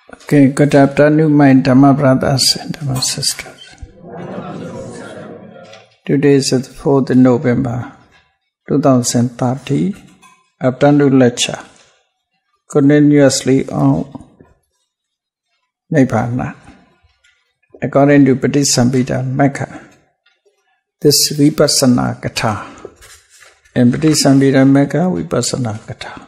Okay, good afternoon, my Dhamma brothers and Dhamma sisters. Today is the 4th November 2030, afternoon lecture, continuously on Nibbana. According to Patisambhida Magga, this Vipassana Katha. In Patisambhida Magga, Vipassana Katha.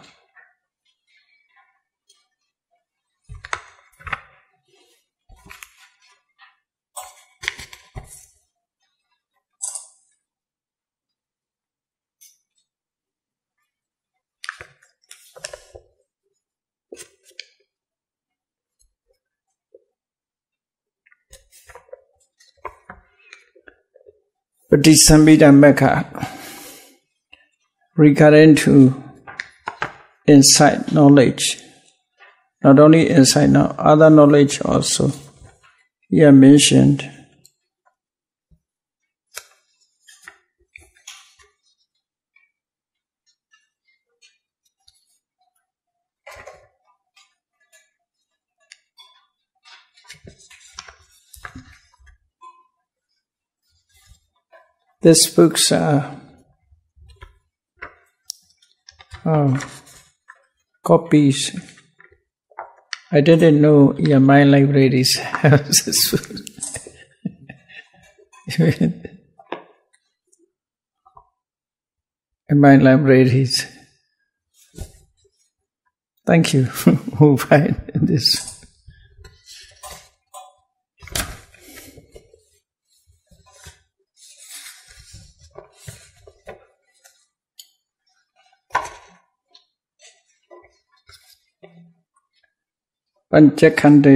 Patisambhida Magga, regarding to insight knowledge, not only insight, now other knowledge also, here mentioned. These books are copies. I didn't know your mind libraries have this book. In my libraries. Thank you who find this. Panchakhande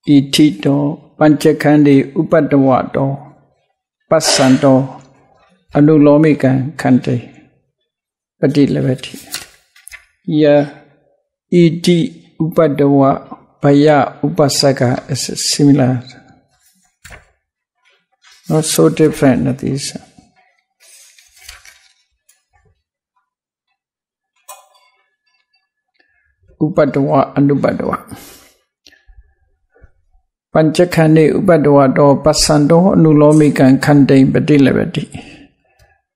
Itito Panchakhande Upadavato Passanto Anulomika Khande Padilevati. Ya Iti Upadava Bhaya Upasaka is similar. Not so different these. Upadava Anubadava Panchakhande Upadavato Passanto Anulomikan Khande Padilevati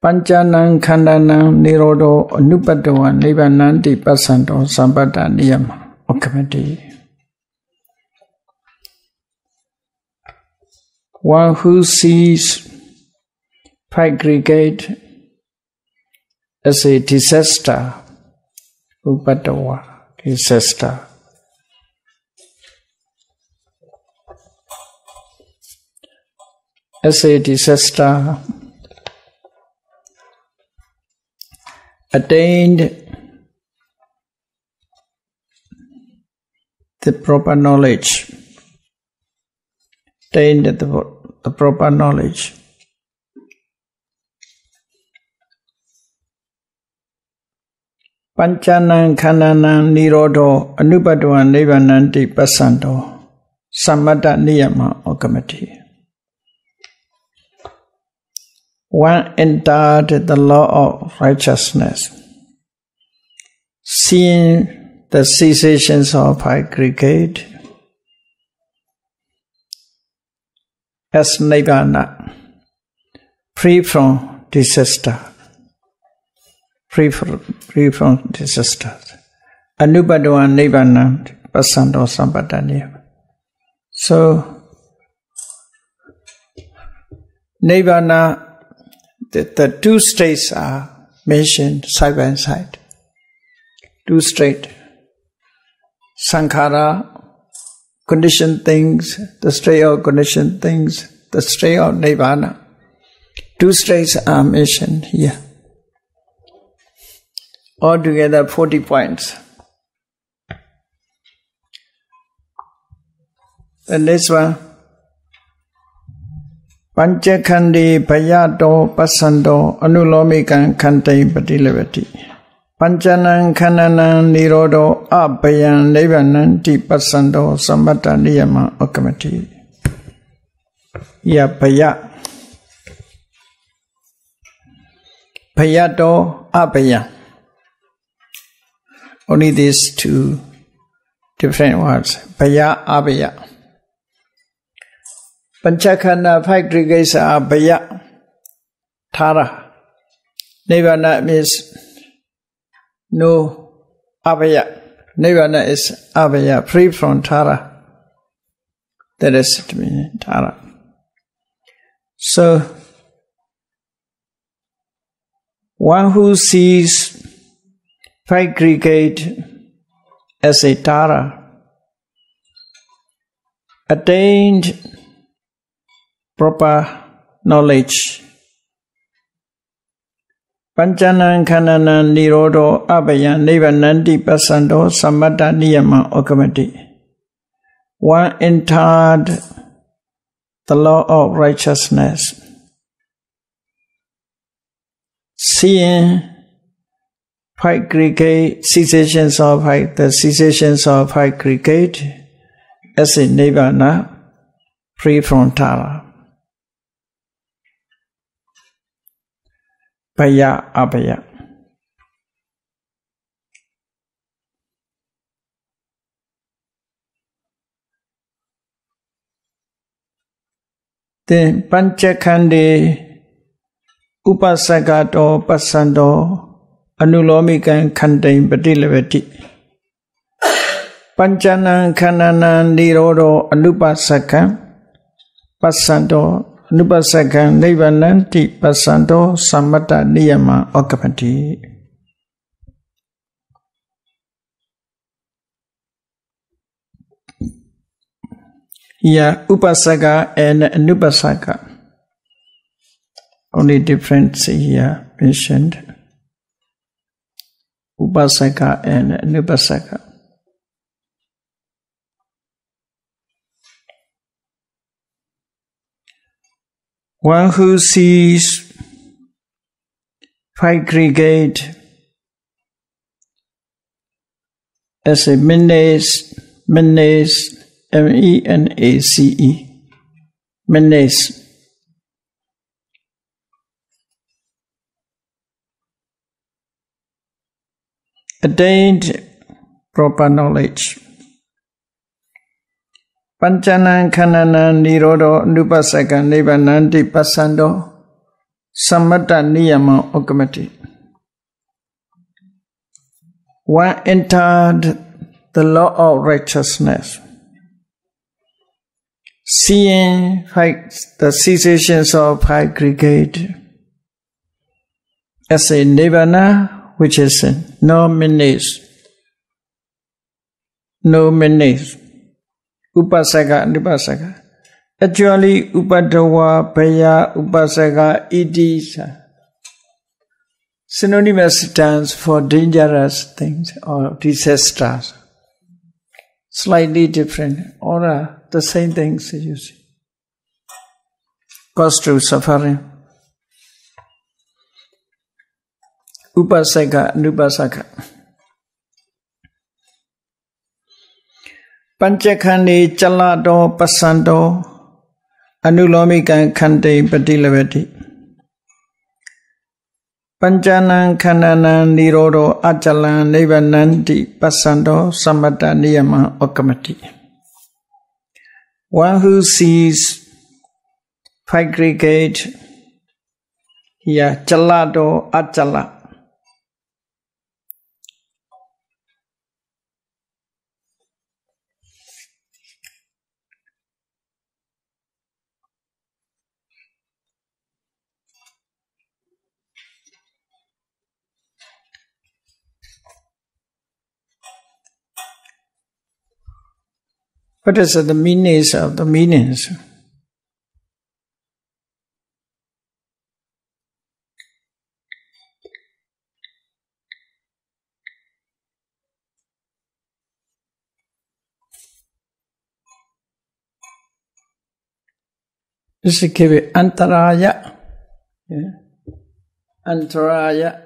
Panchanang Khandanang Nirodo Anupadava Nibbananti Passanto Sampata Niyama Okamati. One who sees aggregate as a disaster, Upadava. Disaster. As a disaster, attained the proper knowledge, attained the proper knowledge. Panchanang Khandanang Nirodo Anupadava Nibbananti Passanto Sammata Niyama Okamati. One entered the law of righteousness, seeing the cessations of aggregate as Nibbana, free from disaster. Free from disasters. Anupadava Nibbana Passanto Sampataniya. So, Nibbana, the two states are mentioned side by side. Two states. Sankhara, conditioned things, the state of conditioned things, the state of Nibbana. Two states are mentioned here. Altogether 40 points. The next one. Panchakhande Bhayato Passanto Anulomikan Khande Padilevati Panchanang Khandanang Nirodo Abhayan Nibbananti Passanto Sammata Niyama Okamati. Ya Bhaya Bhayato Abhayan Only these two different words. Bhaya, abhaya. Panchakhanda, 5 aggregates are bhaya, Tara. Nibbana means no abhaya. Nibbana is abhaya, free from Tara. That is to mean Tara. So, one who sees 5 aggregate as a Tara attained proper knowledge. Panchanan kananan nirodo abhaya nibbananti pasando sammata niyama okamati. One entered the law of righteousness. Seeing 5 aggregate cessations of the cessations of 5 aggregate as a Nibbana, free from Tara. Bhaya, abhaya. Then Panchakhande Upasagato Pasando Anulomikan Khandain Patilavati. Panchanan Kananan Nirodo Anupasakam Pasando Anupasakam Nibbananti Pasando Sammata Niyama Okamati. Here, Upasaka and Anupasaka. Only difference here mentioned. Upasaka and Anupasaka. One who sees 5 aggregate as a menace, M-E-N-A-C-E, menace. Attained proper knowledge. Panchanan kananan nirodo nupasaka nibbananti pasando sammata niyama okamati. One entered the law of righteousness. Seeing the cessations of 5 aggregate as a Nibbana, which is no menace. No menace. Upasaka and Upasaka. Actually, Upadawa, Bhaya, Upasaka, idis synonymous terms for dangerous things or disasters. Slightly different, or the same things you see. Cause to suffering. Upasaka and Upasaka. Panchakhande chalado pasando anulomikan khande patilavati. Panchanan kananan nirodo achalan nibbananti pasando sammata niyama okamati. One who sees 5 aggregate here, chalado achala. What is the meanings of the meanings? This is given antaraya. Antaraya.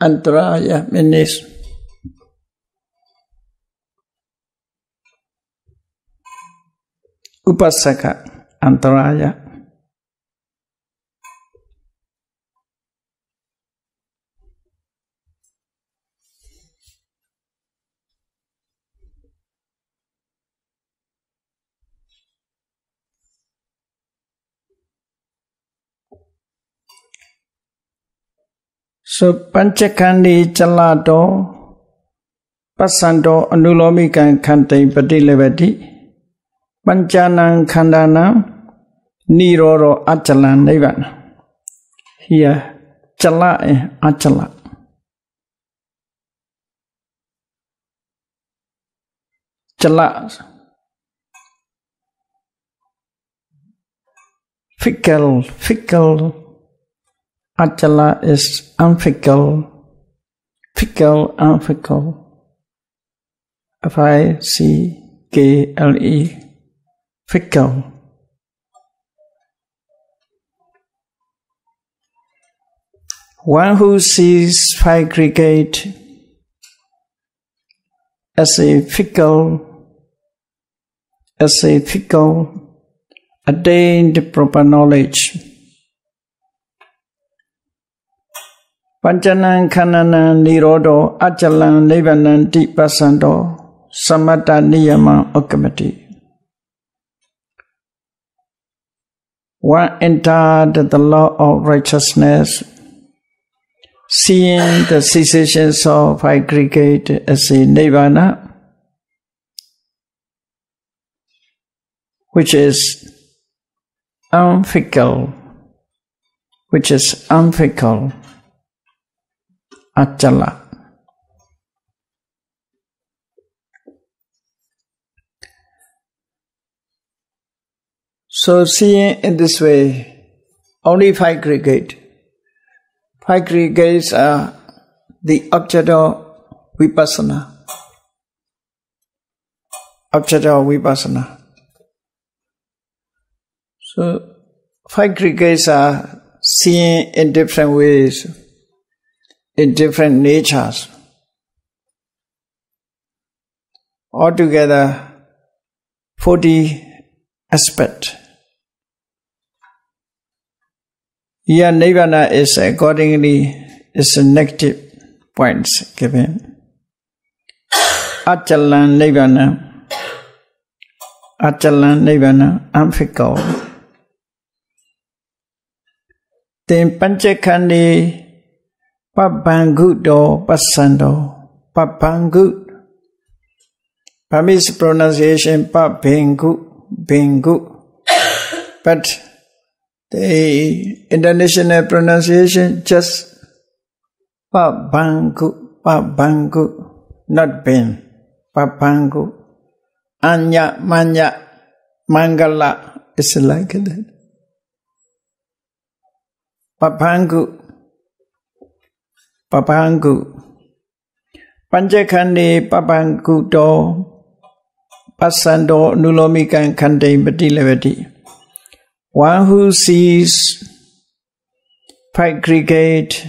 Antaraya means Upasaka, antaraya. So Panchakandi Chalato Pasando Anulomikan Kante Padilevati Panchanan Khandana Niroro Achalan Nibbana. Here Chala and Achala. Chala. Fickle. Achala is unfickle. Fickle, unfickle. Fickle. Fickle. One who sees five aggregate as a fickle, attained proper knowledge. Panchanan Khandana Nirodo Achalan Nibbana Pasando Samatha Niyama Okamati. One entered the law of righteousness, seeing the cessations of aggregate as a Nibbana, which is unfickle, Achala. So seeing in this way, only five aggregate. Five aggregates are the object of vipassana. So five aggregates are seen in different ways, in different natures. Altogether, 40 aspects. Here Nibbana is accordingly is a negative points given. Achalan Nibbana, unfickle. Then Panchakandi Papangudo Pasando. Papangu. Burmese pronunciation Bingu. But the international pronunciation just Papangu, not Ben. Papangu. Anya, Manya, Mangala is like that. Papangu. Panchakandi Papangudo Pasando Nulomikan Kante Badilevati. One who sees five aggregate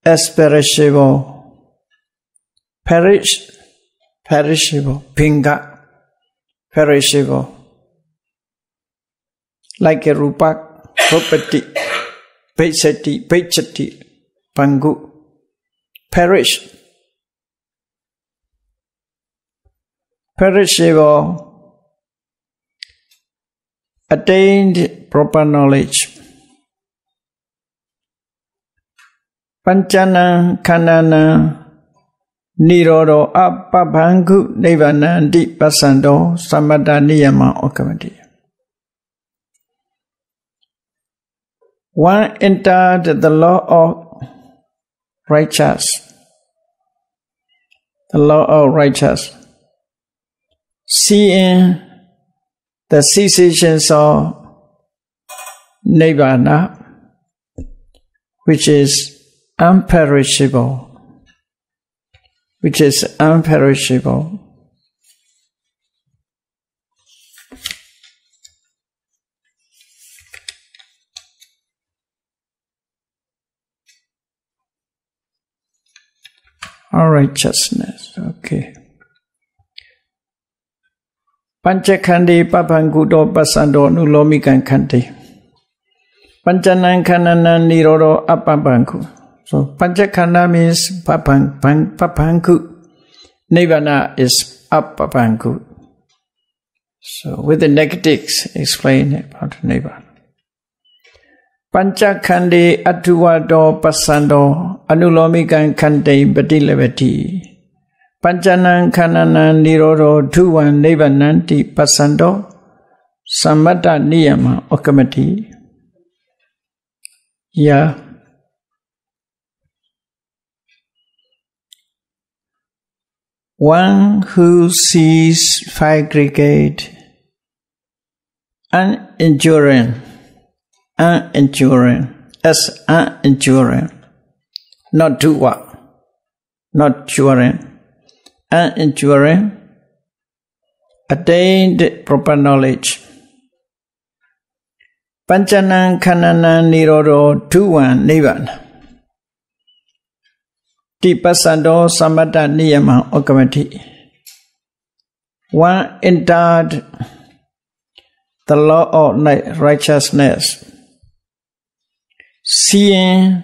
as perishable, pinga, perishable, like a rupak, property, pechati, pangu, perishable, attained proper knowledge. Panchana Khandana Nirodo Apabhangu Nibbana Pasando Samatha Niyama Okamati. One entered the law of righteous. Seeing the cessations of Nibbana, which is unperishable. All righteousness, okay. Panchakandi Papangudo Pasando Nulomikan Kante. Panchanan Khandana Nirodo Apapangu. So Panchakhanda means Papangu. Nibbana is Apapangu. So with the negatives explain about Nibbana. Panchakhande Atuvado Pasando Anulomikan Kante Badilevati Panchanan Kananan Nirodo Tuvan Nevananti Pasando Sammata Niyama Okamati. Yeah. One who sees five aggregate unenduring as unenduring, not duwa, not during, unenduring, attained proper knowledge. Panchanan Kanana Nirodo Tuvan Nibbana Tipasando Sammata Niyama Okamati. One entered the law of righteousness, seeing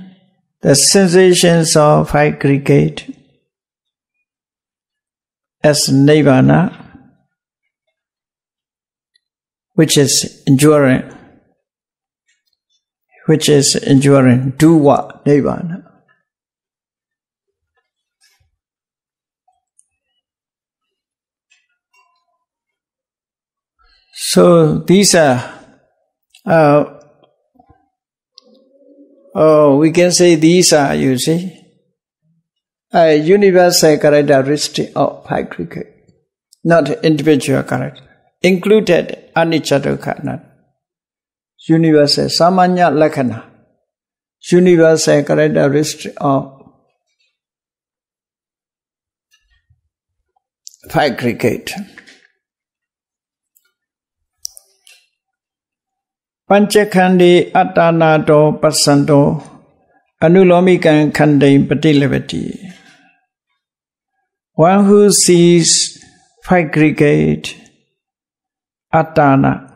the sensations of aggregate as Nibbana, which is enduring, duwa Nibbana. So these are, we can say these are, you see, a universal characteristic of aggregate, not individual character, included anicca dukkha anatta. Universal, samanya lakkhana, universal characteristic of aggregate. Panchakhande Attanato Pasanto Anulomikan Khande Patilevati. One who sees aggregate Attana.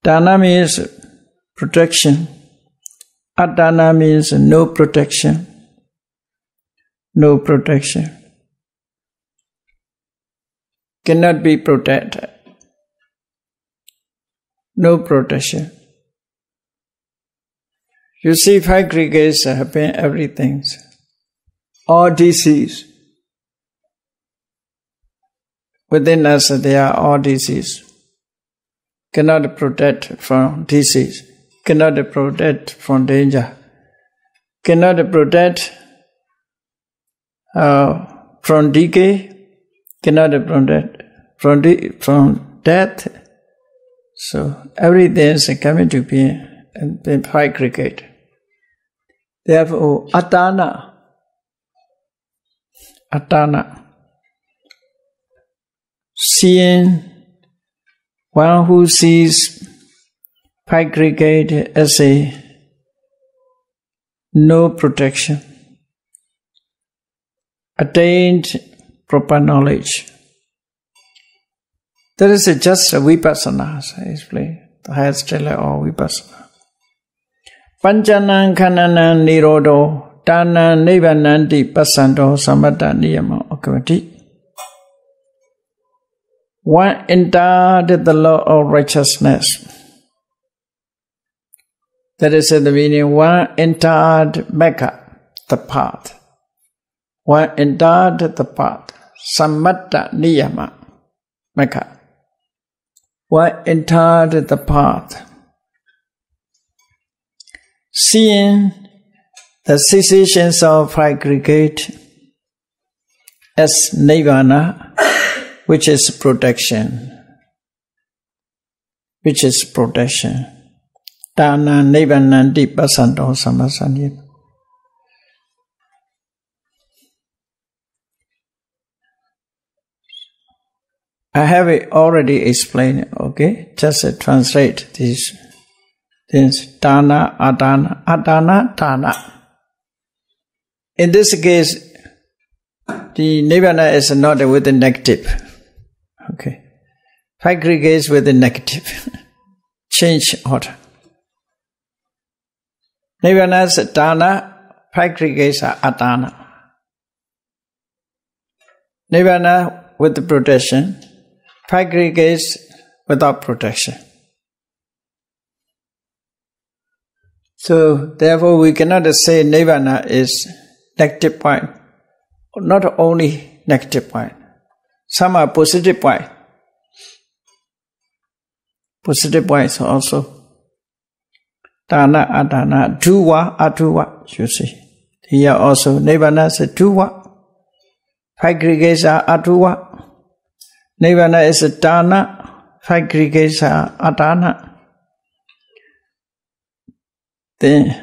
Dana means protection. Attana means no protection. No protection. Cannot be protected. No protection. You see, aggregates happen everything. All disease. Within us, there are all disease. Cannot protect from disease. Cannot protect from danger. Cannot protect from decay. Cannot protect from death. So everything is coming to be and aggregate. Therefore, Attana, seeing one who sees aggregate as a no protection, attained proper knowledge. That is just a vipassana, as I explained, the highest level of vipassana. Panchanan Kananan Nirodo Dana Nivananti Pasando Sammata Niyama Okamati. One entered the law of righteousness. That is the meaning, one entered Mecca, the path. One entered the path, Sammata Niyama, Mecca. One entered the path, seeing the cessations of aggregate as Nibbana, which is protection. Dana Nibbananti Pasanto Samasanyam. I have it already explained, okay? Just translate these things. Dana, Adana, Adana, Dana. In this case, the Nibbana is not with the negative. Okay. Aggregates with the negative. Change order. Nibbana is Dana, aggregates are Adana. Nibbana with the protection, aggregates without protection. So therefore we cannot say Nibbana is negative point. Not only negative point. Some are positive point. Positive points also. Dana, adana, duwa, aduwa, you see. Here also Nibbana is a duwa. Five aggregates are aduwa. Nibbana is a dana. Five aggregates are adana. Then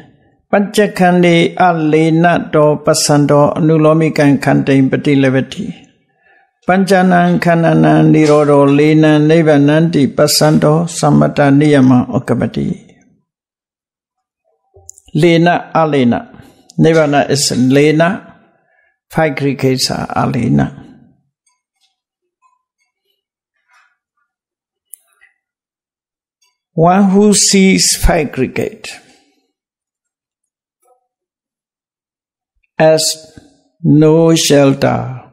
Panchakandi alena do pasando anulomikan kantain patilevati. Panchanan kananan nirodo lena Nibbananti pasando sammata niyama okapati. Lena alena. Nibbana is lena. Five aggregates are alena. One who sees five aggregate as no shelter,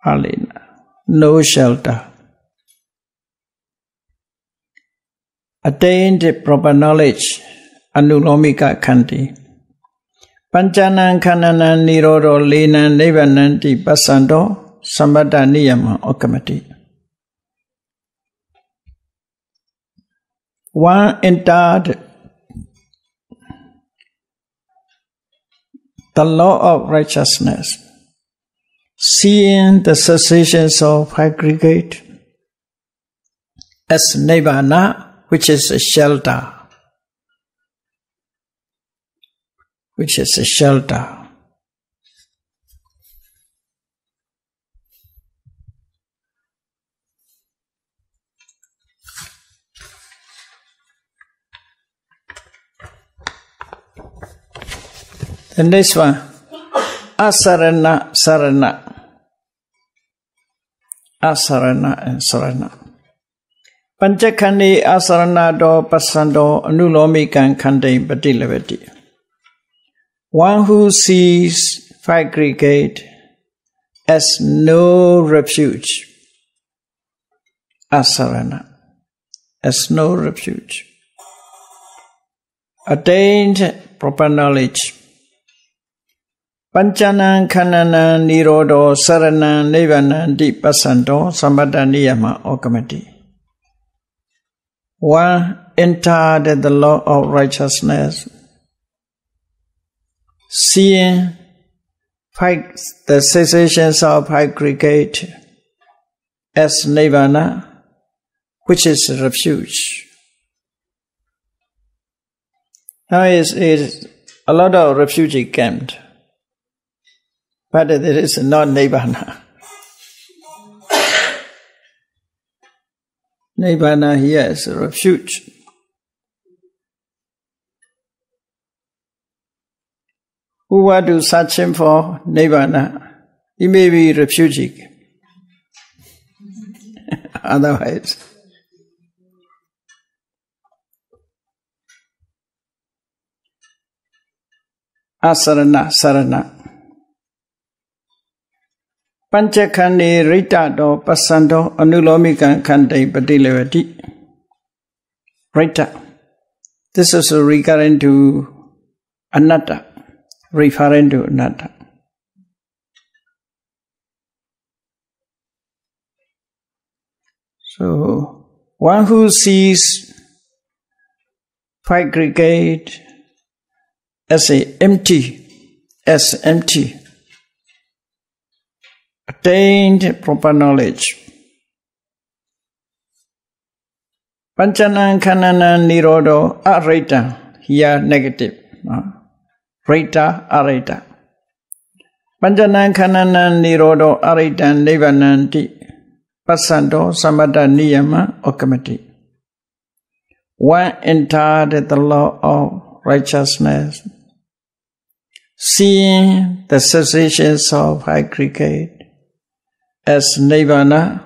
alena, no shelter, attained proper knowledge, anulomika kanti. Panchanan kananan nirodo lena Nibbananti pasando sammata niyama okamati. One entered the law of righteousness, seeing the cessations of aggregate as Nibbana, which is a shelter. Which is a shelter. The next one, asarana, sarana. Asarana and sarana. Panchakandi asarana do pasando anulomikan kande patilevati. One who sees five aggregate as no refuge. Asarana, as no refuge. Attained proper knowledge. Panchanan kananan nirodo sarana Nibbana pasando sammata niyama okamati. One entered the law of righteousness, seeing the cessations of aggregate as Nibbana, which is refuge. Now is a lot of refugee camps. But there is not Nibbana. Nibbana here is a refuge. Who want to search him for Nibbana? He may be refugee. Otherwise. Asarana, sarana. Panchakandi rita do pasando anulomikan kante patilevati. Rita. This is referring to anatta. Referring to anatta. So, one who sees five aggregate as empty, attained proper knowledge. Panchanan kananan nirodo areta, here negative. Reta areta. Panchanan kananan nirodo areta Nibbananti pasando sammata niyama okamati. One entered the law of righteousness, seeing the cessations of aggregate as Nibbana,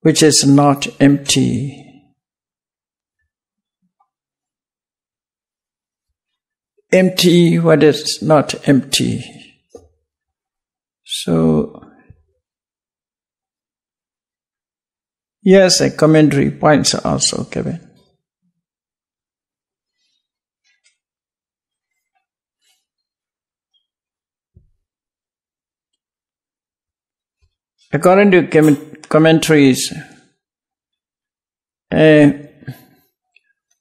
which is not empty. Empty, what is not empty? So, yes, a commentary points also given. According to commentaries,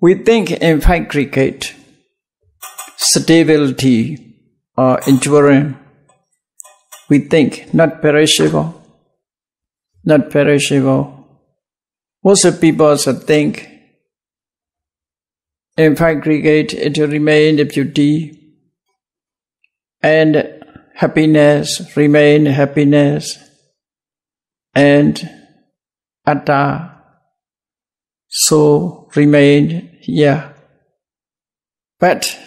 we think in five aggregate, stability or enduring. We think not perishable. Most of people think in five aggregate it will remain the beauty, and happiness remain happiness, and atta so remain here. But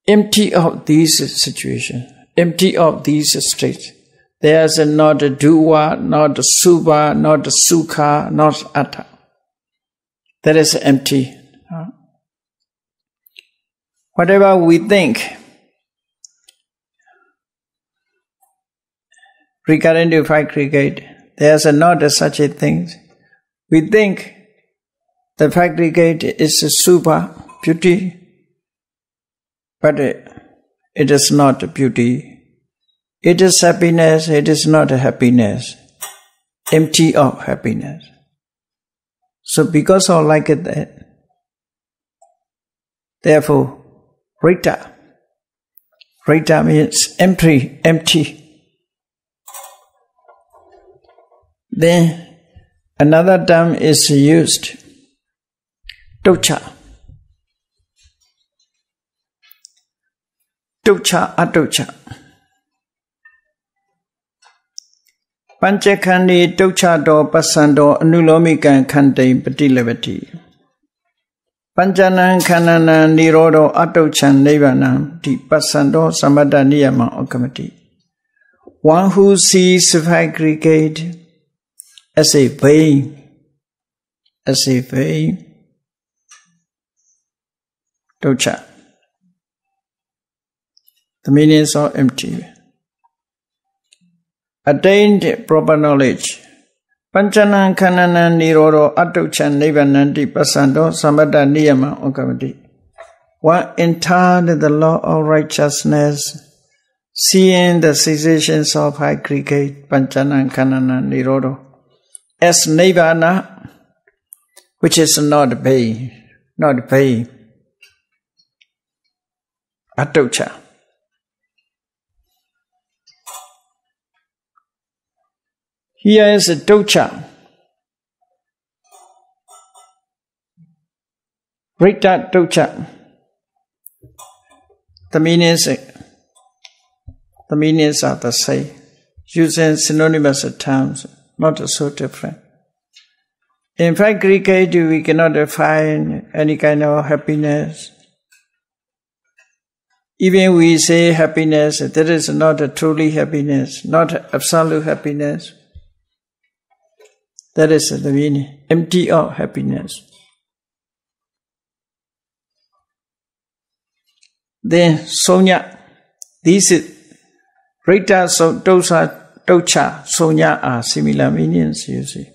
empty of these situations, empty of these states, there is not a duva, not a subha, not a sukha, not atta. That is empty. Whatever we think regarding the five aggregate, there is not such a thing. We think the five aggregate is a subha, beauty, but it is not beauty. It is happiness, it is not happiness. Empty of happiness. So because of like that, therefore, Rita means empty. Then another term is used, Tucca, atucca. Panchakhandi tuccato pasando anulomikan khante patilevati. Panchanan khanana nirodo atucchan nibbana di pasando samadha niyama okamati. One who sees five aggregate as a vein, tucca. The meaning is all empty. Attained proper knowledge. Panchanan khanana nirodo atucchan nibbananti pasando samadha niyama okamati. One entered the law of righteousness, seeing the cessations of aggregate Panchanan khanana nirodo as Nibbana, which is not pain. Atucca. Here is a tucca. Rita tucca. The meanings are the same, using synonymous terms, not so different. In fact, aggregate we cannot find any kind of happiness. Even we say happiness, that is not a truly happiness, not absolute happiness. That is the meaning, empty of happiness. Then sonya, these Rita, tucca, sonya are similar meanings, you see.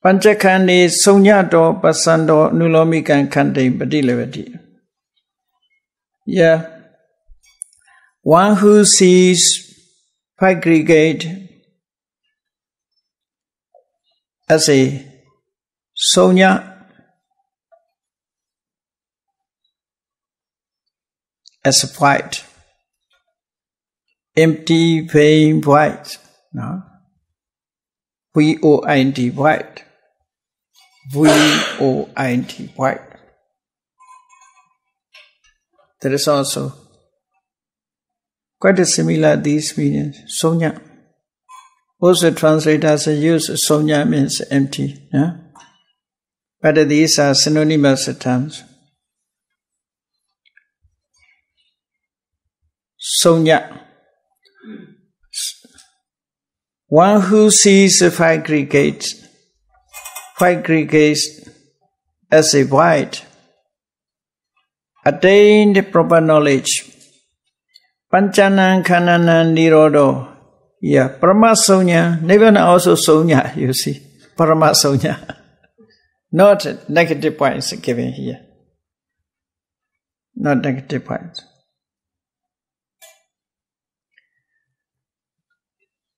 Panchakhandi sonyato pasando nulomikan khante patilevati. Yeah. One who sees five aggregate as a sonya, as a white, empty, vain, white. No? V-O-I-N-T, white. V-O-I-N-T, white. There is also quite a similar these meanings. Sonya. Also translators use sonya means empty. Yeah? But these are synonymous terms. Sonya. One who sees five aggregates as a white, attained proper knowledge. Panchanan khanana nirodo. Yeah, Paramasonya, Nibbana also sonya, you see. Paramasonya. Not negative points given here. Not negative points.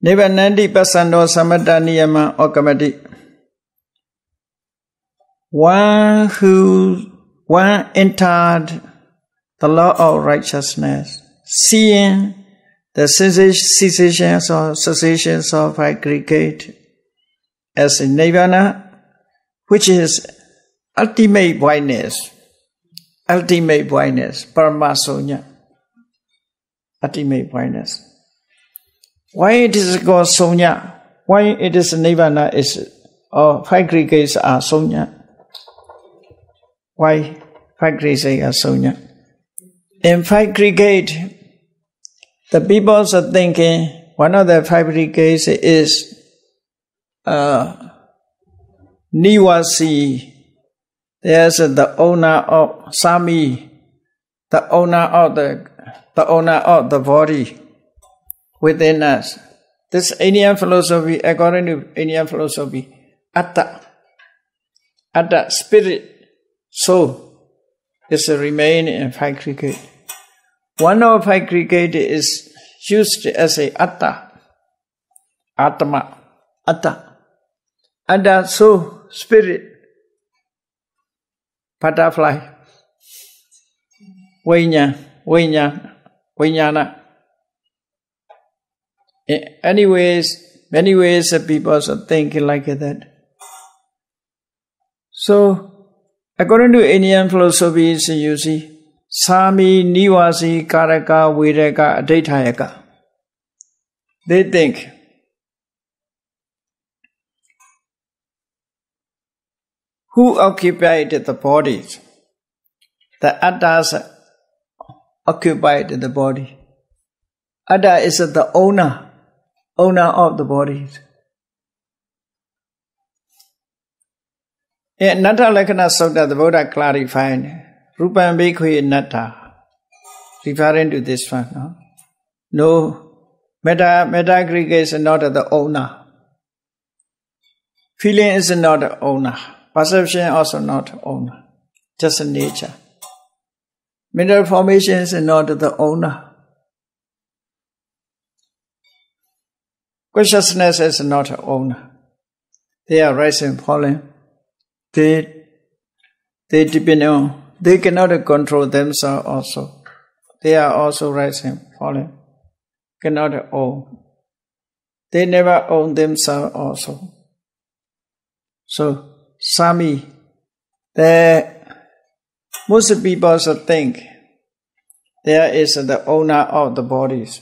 Nibbanandi pasando samatha niyama okamati. One entered the law of righteousness, seeing the cessations or cessations of aggregate as a Nibbana, which is ultimate oneness, Paramasonya, ultimate oneness. Why it is called Sonya? Why it is Nibbana is, or five aggregates are Sonya? Why five aggregates are Sonya? In five aggregate, the people are thinking one of the five aggregates is Nivasi. There's the owner of Sami, the owner of the body within us. This Indian philosophy, according to Indian philosophy, Atta, spirit, soul, is remain in five aggregate. One of five aggregate is used as a Atta, Atma, Atta, soul, spirit, butterfly, Vijnana. Anyways, many ways people are thinking like that. So, according to Indian philosophies, you see, Sami, Nivasi, Karaka, Viraka, Advaitayaka. They think who occupied the bodies? The Attas occupied the body. Atta is the owner of the bodies. In Natta Lakkhana Sutta, the Buddha clarified, Rupam Bhikkhu Natta, referring to this one. No, meta aggregate is not the owner. Feeling is not the owner. Perception also not the owner. Just nature. Mineral formation is not the owner. Consciousness is not the owner. They are rising and falling. They depend on. They cannot control themselves also. They are also rising and falling. Cannot own. They never own themselves also. So, Sami, most people think there is the owner of the bodies.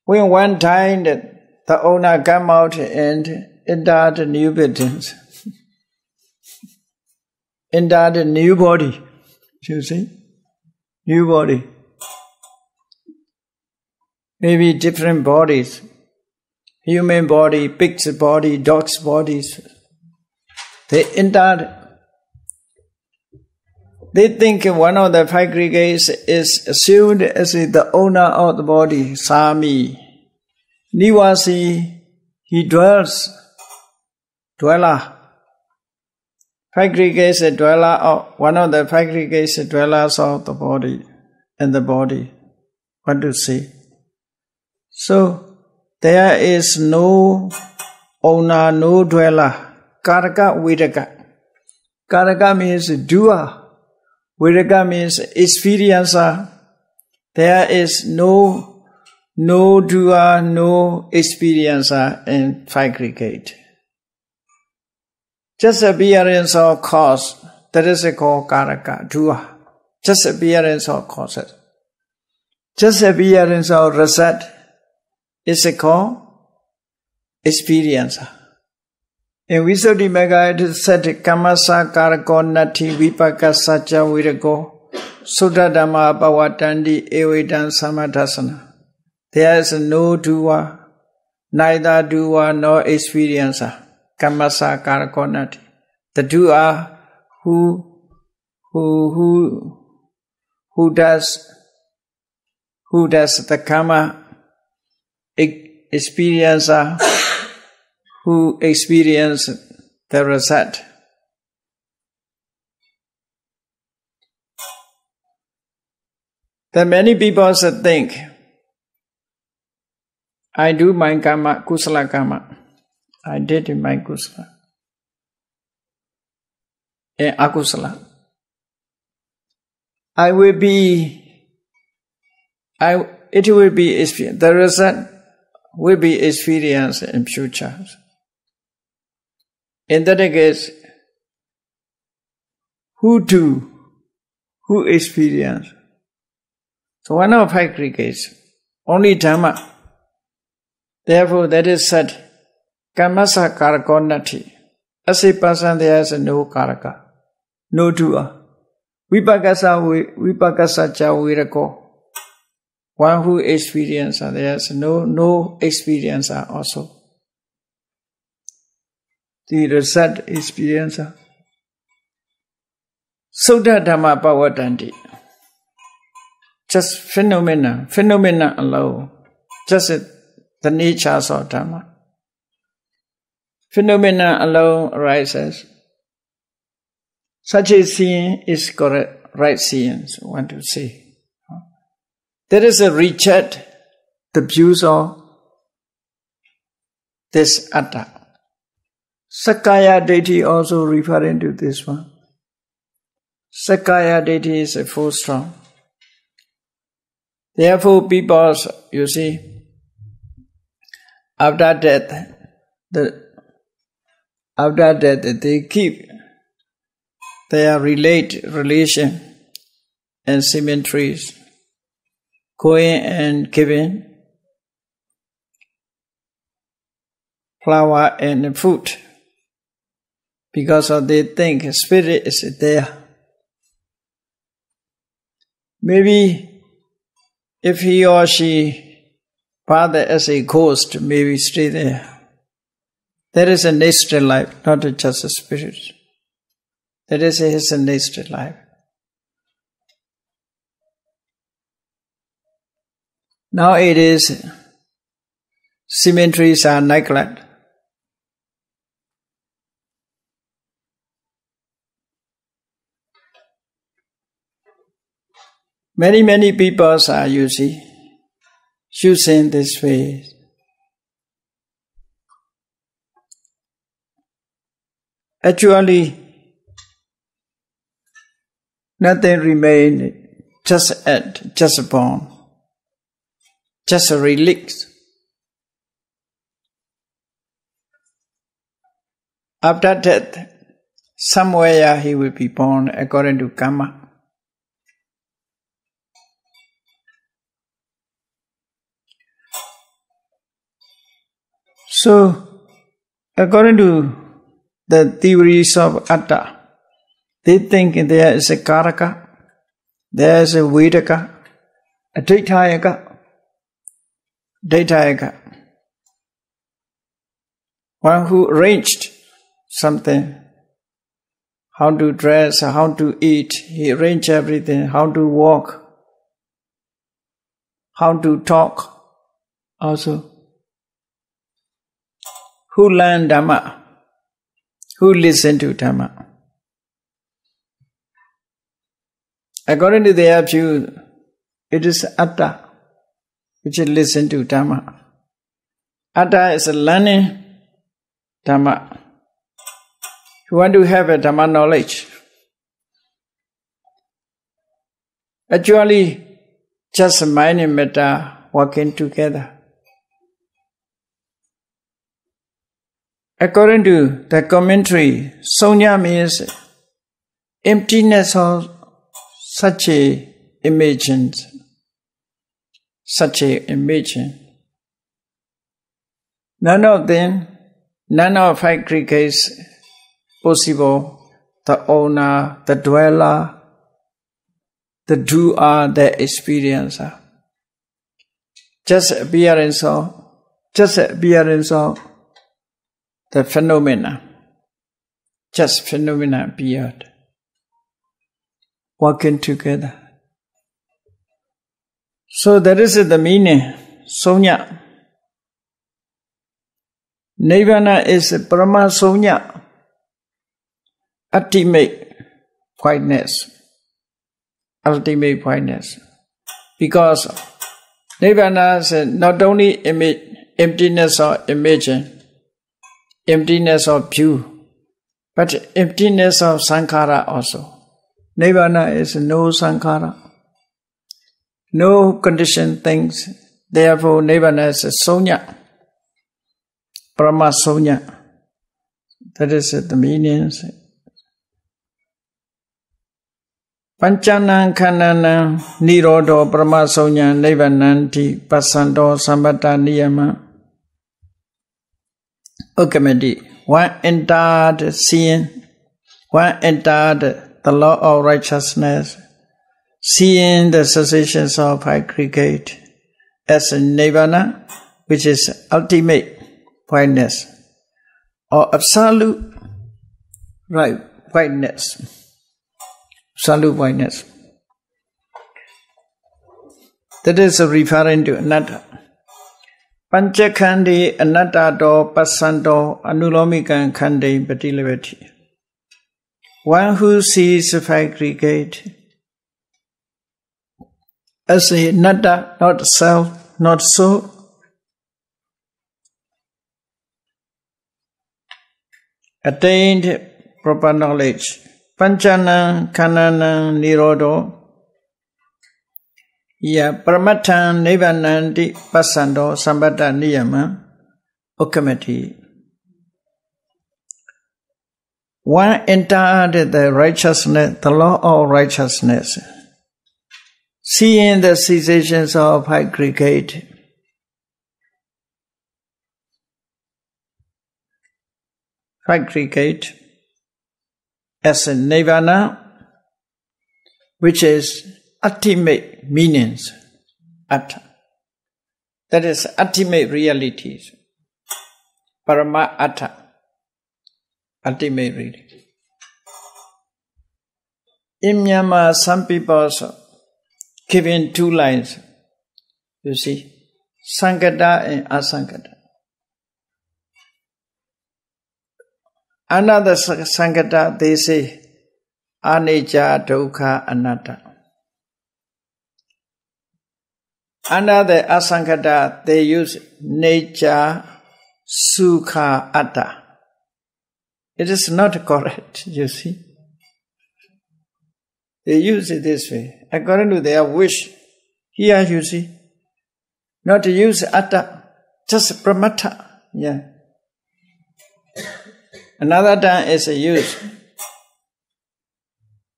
When one time the owner come out and entered the new buildings, entered the new body, you see, new body, maybe different bodies, human body, pig's body, dog's bodies. They entered. They think one of the five aggregates is assumed as the owner of the body, Sami. Nivasi, he dwells, dweller. Five aggregates a dweller, one of the five aggregates dwellers of the body, and the body. What to say? So, there is no owner, no dweller. Karaka, Viraka. Karaka means doer. Viraka means experiencer. There is no doer, no experiencer in five aggregate. Just appearance of cause, that is called Karaka, doer. Just appearance of causes. Just appearance of result is called experiencer. In Visuddhimagga it is said, Kamasa karako nati vipaka sacha virago Suddhadhamma bhavatandi evedam samadhasana. There is no doer, neither doer nor experiencer. Kamasa karako nati. The doer who does the karma, experiencer who experience the result. That many people think I do my karma, kusala karma. I did in my kusala. And akusala. It will be experienced. The result will be experienced in future. In that case, who experience? So one of five case, only Dhamma. Therefore, that is said, Kamasa Karakonati. As a person, there is no Karaka, no doer. Vipakasa Chavirako. One who experiences, there is no experiencer also. The result experiencer. Sudha Dhamma Pavatanti. Just phenomena alone. Just the natures of Dhamma. Phenomena alone arises. Such a seeing is correct, right seeing, so I want to say. There is a reject the views of this atta. Sakaya Deity also referring to this one. Sakaya Deity is a full strong. Therefore, people, you see, after death, they keep their relation and symmetries, going and giving flower and food, because they think spirit is there. Maybe if he or she father as a ghost, maybe stay there. That is a natural life, not just a spirit. That is his natural life. Now it is symmetries are neglected. Many people are, you see, choosing this way. Actually, nothing remains, just born, just a relic. After death, somewhere he will be born according to karma. So, according to the theories of Atta, they think there is a Karaka, there is a Vedaka, a Daitayaka, one who arranged something, how to dress, how to eat, he arranged everything, how to walk, how to talk also. Who learn Dhamma? Who listen to Dhamma? According to their view, it is Atta which listen to Dhamma. Atta is learning Dhamma. You want to have a Dhamma knowledge. Actually, just mind and metta working together. According to the commentary, Sonya means emptiness of such a imagine. None of five cases possible. The owner, the dweller, the doer, the experiencer. Just appearance of the phenomena. Just phenomena appeared. Working together. So that is the meaning. Sonya. Nibbana is Brahma Sonya. Ultimate whiteness. Because Nibbana is not only emptiness of imaging, emptiness of view, but emptiness of sankhara also. Nibbana is no sankhara, no conditioned things. Therefore, Nibbana is a sonya, Brahma sonya. That is the meaning. Panchana khanana nirodho Brahma sonya Nibbananti pasando sambata niyama. Ukamati, one entered seeing, one entered the law of righteousness, seeing the cessations of aggregate as a Nibbana, which is ultimate whiteness, or absolute right whiteness. Absolute whiteness. That is referring to anatta. Panchakhandi anatta do pasando anulomikan khandi patilevati. One who sees the aggregate as a anatta, not self, not soul, attained proper knowledge. Panchana kanana nirodho ya pramatan nibbananti pasando sambata niyama ukamati. One entered the righteousness, the law of righteousness, seeing the cessations of aggregate, as a Nibbana, which is ultimate meanings, atta. That is ultimate realities, parama atta, ultimate reality. In Myanmar, some people give in two lines, you see, Sankata and Asankata. Another Sankata, they say, Anicca, Dukkha, Anatta. Another Asankata, they use nature, Sukha, Atta. It is not correct, you see. They use it this way, according to their wish. Here, you see, not to use Atta, just Pramata, yeah. Another time is a use.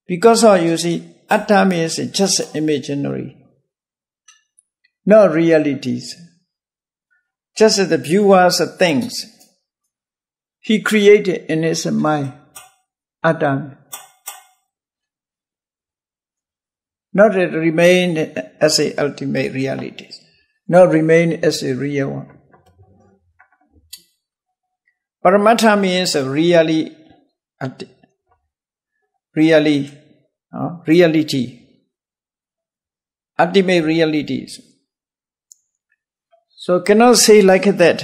Because of, you see, atta means just imaginary, not realities. Just the viewers of things he created in his mind, atta. Not remain as a ultimate reality, not remain as a real one. Paramatha means reality, ultimate realities. So cannot say like that.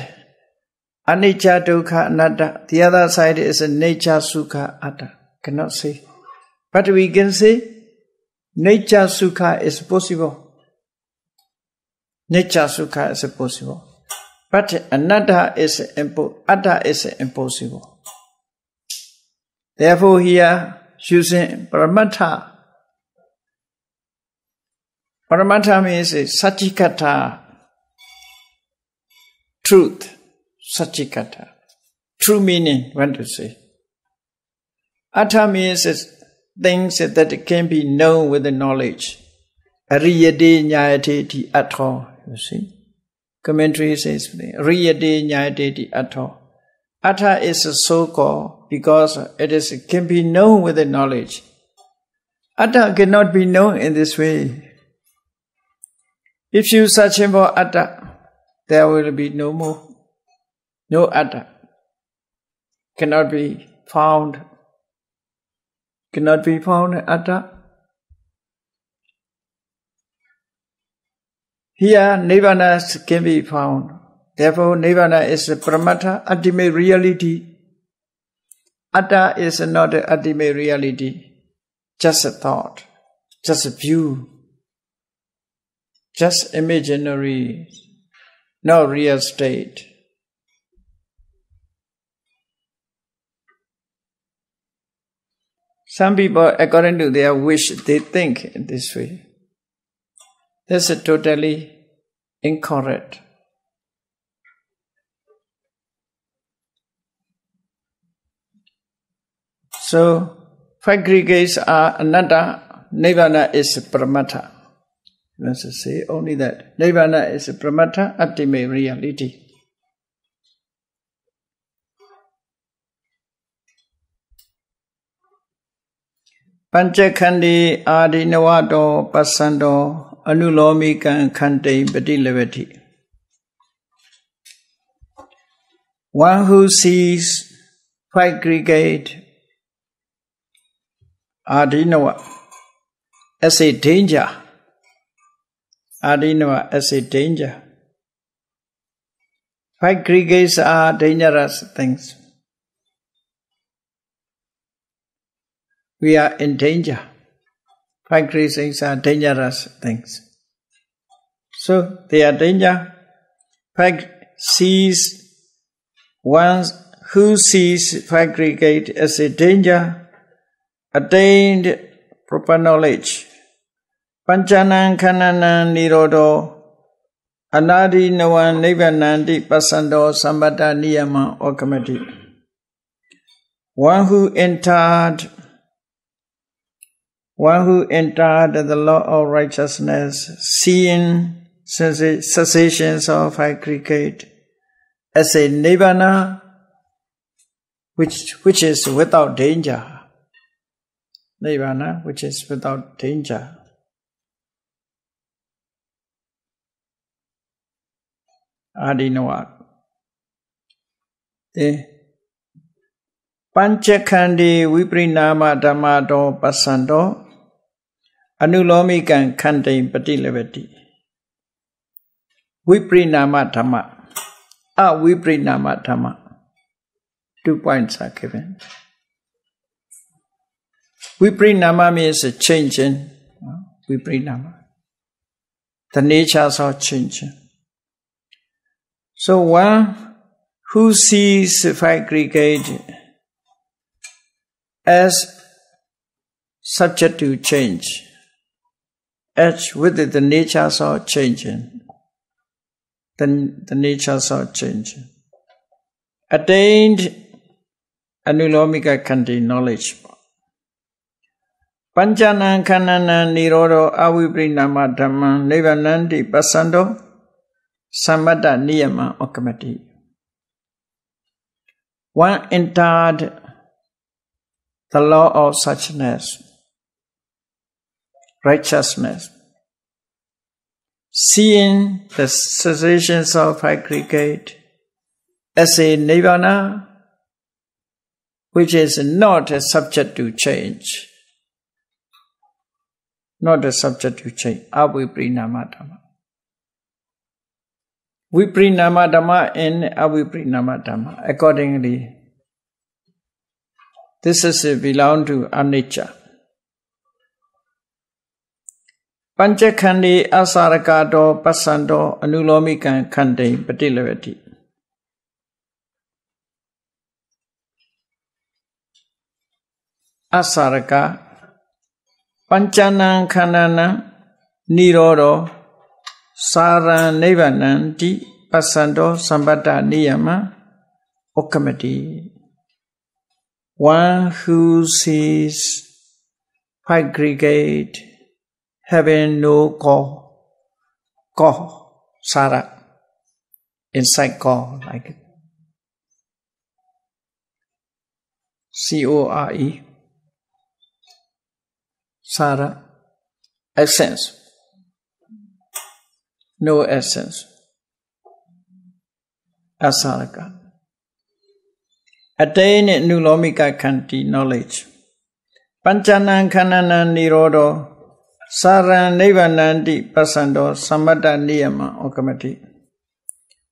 Anicca, Dukkha, Anatta. The other side is a nature, Sukha, Atta. Cannot say. But we can say nature, Sukha is possible. Nature, Sukha is possible. But Anatta is Atta is impossible. Therefore here, using Paramatha. Paramatha means Satchikata, truth, Satchikata, true meaning, want to say. Atta means things that can be known with the knowledge. Ariyate nyayate ti atho, you see. Commentary says, Riyate nyayate ti atho. Atta is so-called because it can be known with the knowledge. Atta cannot be known in this way. If you search for Atta, there will be no more. No Atta. Cannot be found. Cannot be found Atta. Here, Nibbana can be found. Therefore, Nibbana is a Paramatha, ultimate reality. Atta is not an ultimate reality. Just a thought. Just a view. Just imaginary. no real state. Some people, according to their wish, they think in this way. This is totally incorrect. So, five aggregates are anatta, Nibbana is Pramata. Let's say only that. Nibbana is Pramata, ultimate reality. Panchakhandi adinavato pasando anulomikan khante patilevati. One who sees five aggregate adinava as a danger. Adinava as a danger. Five aggregates are dangerous things. We are in danger. Five aggregates are dangerous things. So they are danger. Five sees one who sees five aggregate as a danger attained proper knowledge. Panchanan kananan nirodo anadi navan nivanandi pasando sambata niyama okamati. One who entered the law of righteousness, seeing cessations of aggregate as a Nibbana, which is without danger. Nibbana, which is without danger. Adinava. Panchakhandi viprinama dhammato pasando anulomikan khante patilevati. Viprinama dhamma. Viprinama dhamma. 2 points are given. Viprinama means changing. Viprinama. The natures are changing. So one who sees five aggregate as subject to change, as with the natures are changing, the natures are changing, attained anulomika khandi knowledge. Panchanan kananan nirodo aviprinama dhamman nivanandi pasando sammata niyama okamati. One entered the law of suchness, righteousness, seeing the cessations of aggregate as a Nibbana, which is not a subject to change. Not a subject to change. Aviprinama dhamma. Viprinama dhamma and aviprinama dhamma. Accordingly, this is belong to anicca. Panchakhandi asarakato pasando anulomikan khante patilevati. Asaraka panchanan khanana nirodo saran nivananti pasando sambata niyama okamati. One who sees five aggregate having no core, sara, inside core, like it. C-O-R-E, sara, essence, no essence, asaraka. Attain nulomika khanti knowledge. Panchanan kananan nirodo saran nivanandi pasando sammata niyama okamati.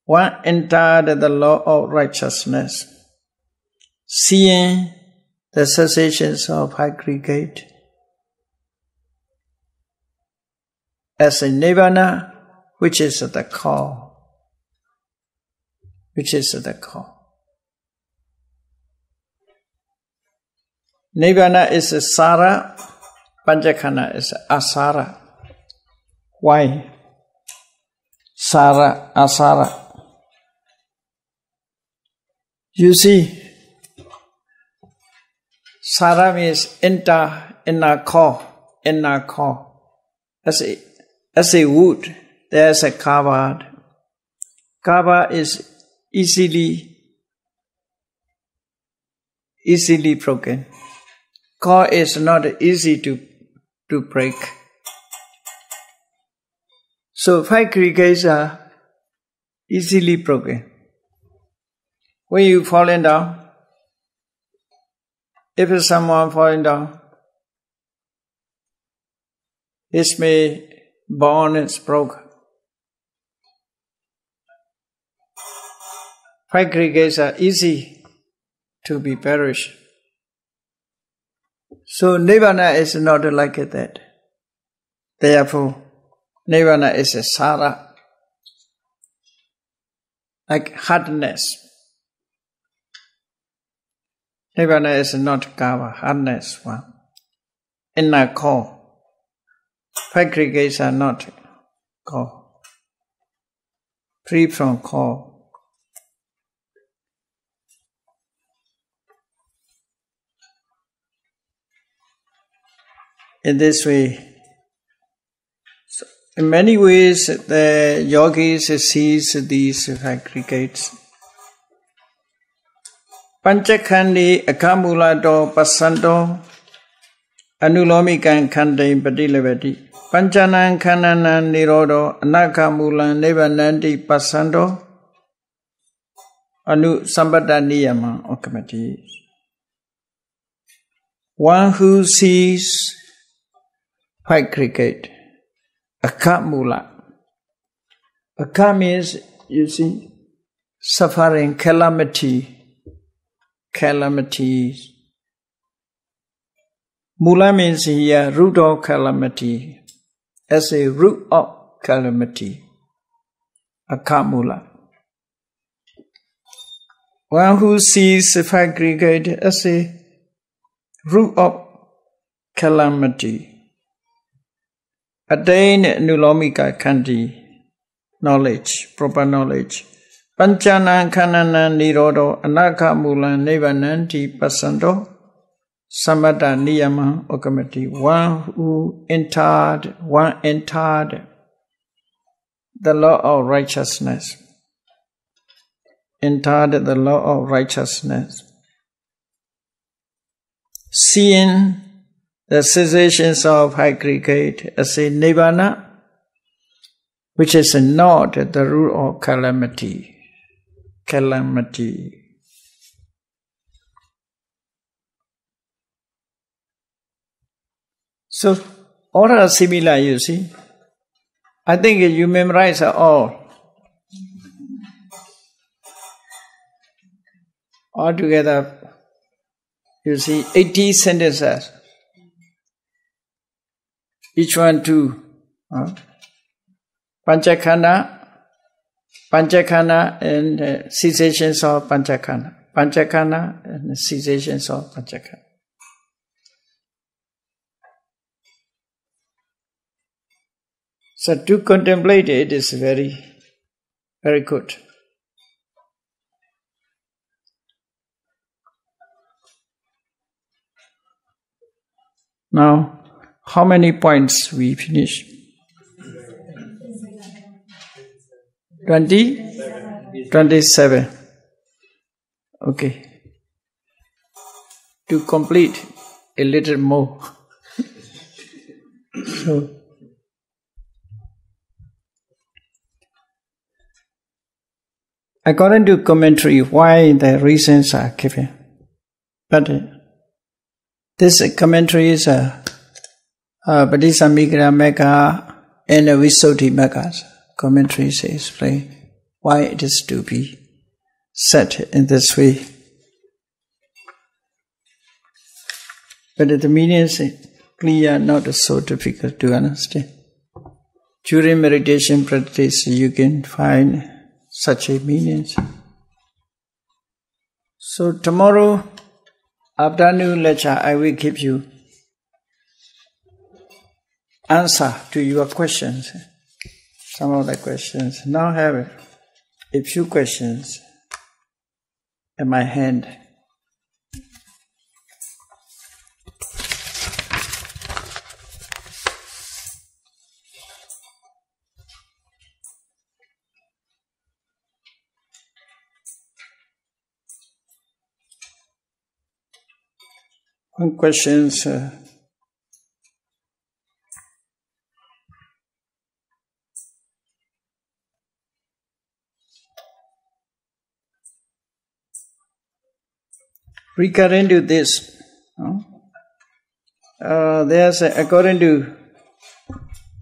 One entered the law of righteousness, seeing the cessations of aggregate as a Nibbana, which is at the core. which is the core. Nibbana is a sara, Panchakhanda is asara. Why? Sara, asara. You see, sara means inner core. As a wood, there's a cover. Cover is easily broken. Core is not easy to break. So 5 aggregates are easily broken. When you falling down, if someone falling down, his bone is broken. 5 aggregates are easy to be perished. So Nibbana is not like that. Therefore, Nibbana is a sara, like hardness. Nibbana is not kava, hardness one. Inner core. 5 aggregates are not core. Free from core. In this way, so in many ways, the yogis sees these aggregates. Panchakhandi akamulato pasanto anulomikan khandai padilevati panchanan khannanan nirodo anakamulan nibananti pasanto anu sambata niyama okamati. One who sees 5 aggregate, akamula. Akam means, you see, suffering, calamities. Mula means here root of calamity, as a root of calamity. Akamula. One who sees 5 aggregate as a root of calamity. Attain nulomika kanti, knowledge, proper knowledge. Panchana khanana nirodo anaka mulan nivananti pasanto samata niyama okamati. One who entered the law of righteousness. Entered the law of righteousness. Seeing the cessations of aggregate as a Nibbana, which is not the root of calamity. So, all are similar, you see. I think you memorize all. Altogether, you see, 80 sentences. Each one 2. Panchakhanda and cessations of Panchakhanda. Panchakhanda and cessations of Panchakhanda. So to contemplate it is very, very good. Now, how many points we finish? 27. Okay. To complete a little more. So, according to commentary, why the reasons are given. But this commentary is Patisamikara Magga and Visuddhi Magga's commentaries explain why it is to be said in this way. But the meaning is clear, not so difficult to understand. During meditation practice, you can find such a meaning. So tomorrow, afternoon lecture, I will give you answer to your questions. Some of the questions. Now I have a few questions in my hand. One questions. Regarding to this, there's according to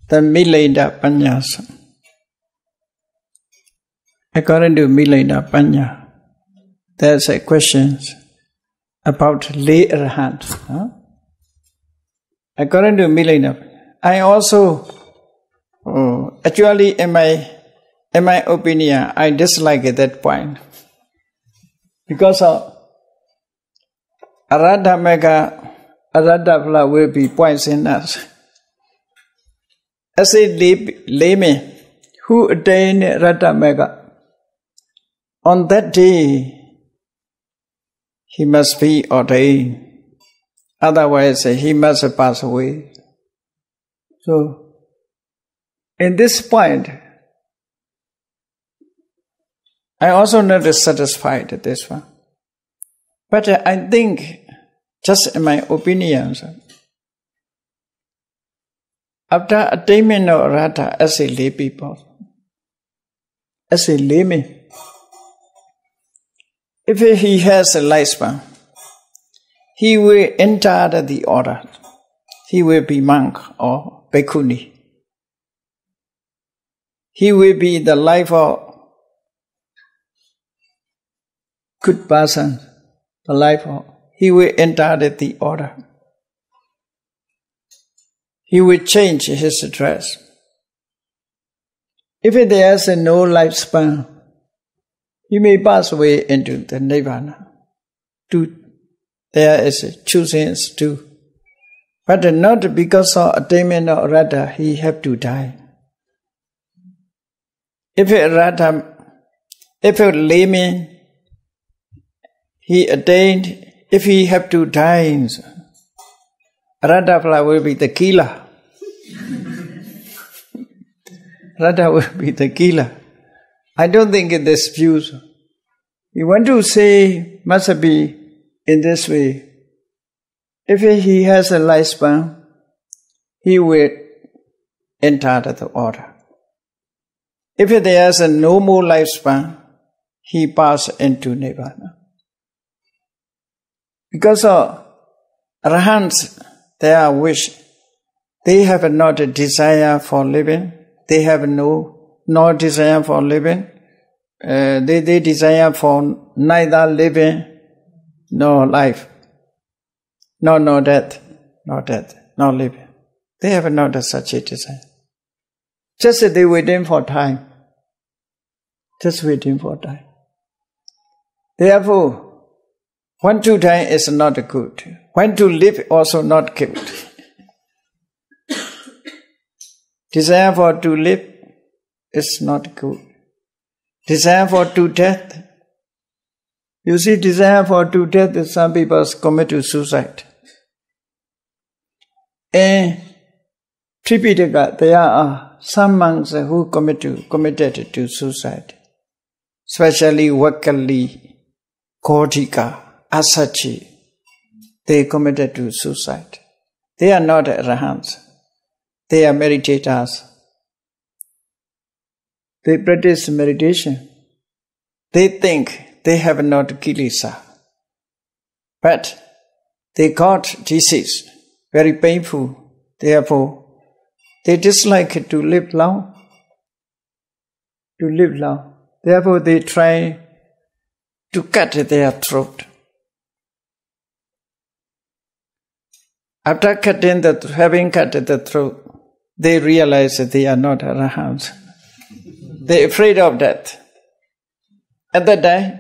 the Milenda Panyas. According to Milenda Panya, there's a questions about lay arahant. According to Milenda, I also actually in my opinion, I dislike that point because of Aradha Mega, Aradha will be poisonous in us. As a layman who attained Radha Mega, on that day he must be ordained, otherwise he must pass away. So, in this point, I also not satisfied with this one. But I think, just in my opinion, after attainment of Radha as a lay people, as a layman, if he has a lifespan, he will enter the order. He will be monk or bhikkhuni. He will be the life of good person. The life of, he will enter the order. He will change his dress. If there is no lifespan, he may pass away into the Nibbana. There is choosing to, but not because of attainment of Radha, he have to die. If a layman, he attained, if he have to die, Radha will be the killer. Radha will be the killer. I don't think in this view. You want to say, must be in this way. If he has a lifespan, he will enter the order. If there is no more lifespan, he passes into Nibbana. Because of Arahants, their wish, they have not a desire for living, they have no desire for living, they desire for neither living nor life, no death, nor living. They have not such a desire. Just they waiting for time. Just waiting for time. Therefore, when to die is not good. When to live also not good. Desire for to live is not good. Desire for to death. You see, desire for to death, some people commit to suicide. In Tripitaka, there are some monks who committed to suicide. Especially Vakali, Kodika, Asachi, they committed to suicide. They are not arahants. They are meditators. They practice meditation. They think they have not kilesa. But they got disease, very painful. Therefore, they dislike to live long. Therefore, they try to cut their throat. After having cut the throat, they realize that they are not arahants. They are afraid of death. At that time,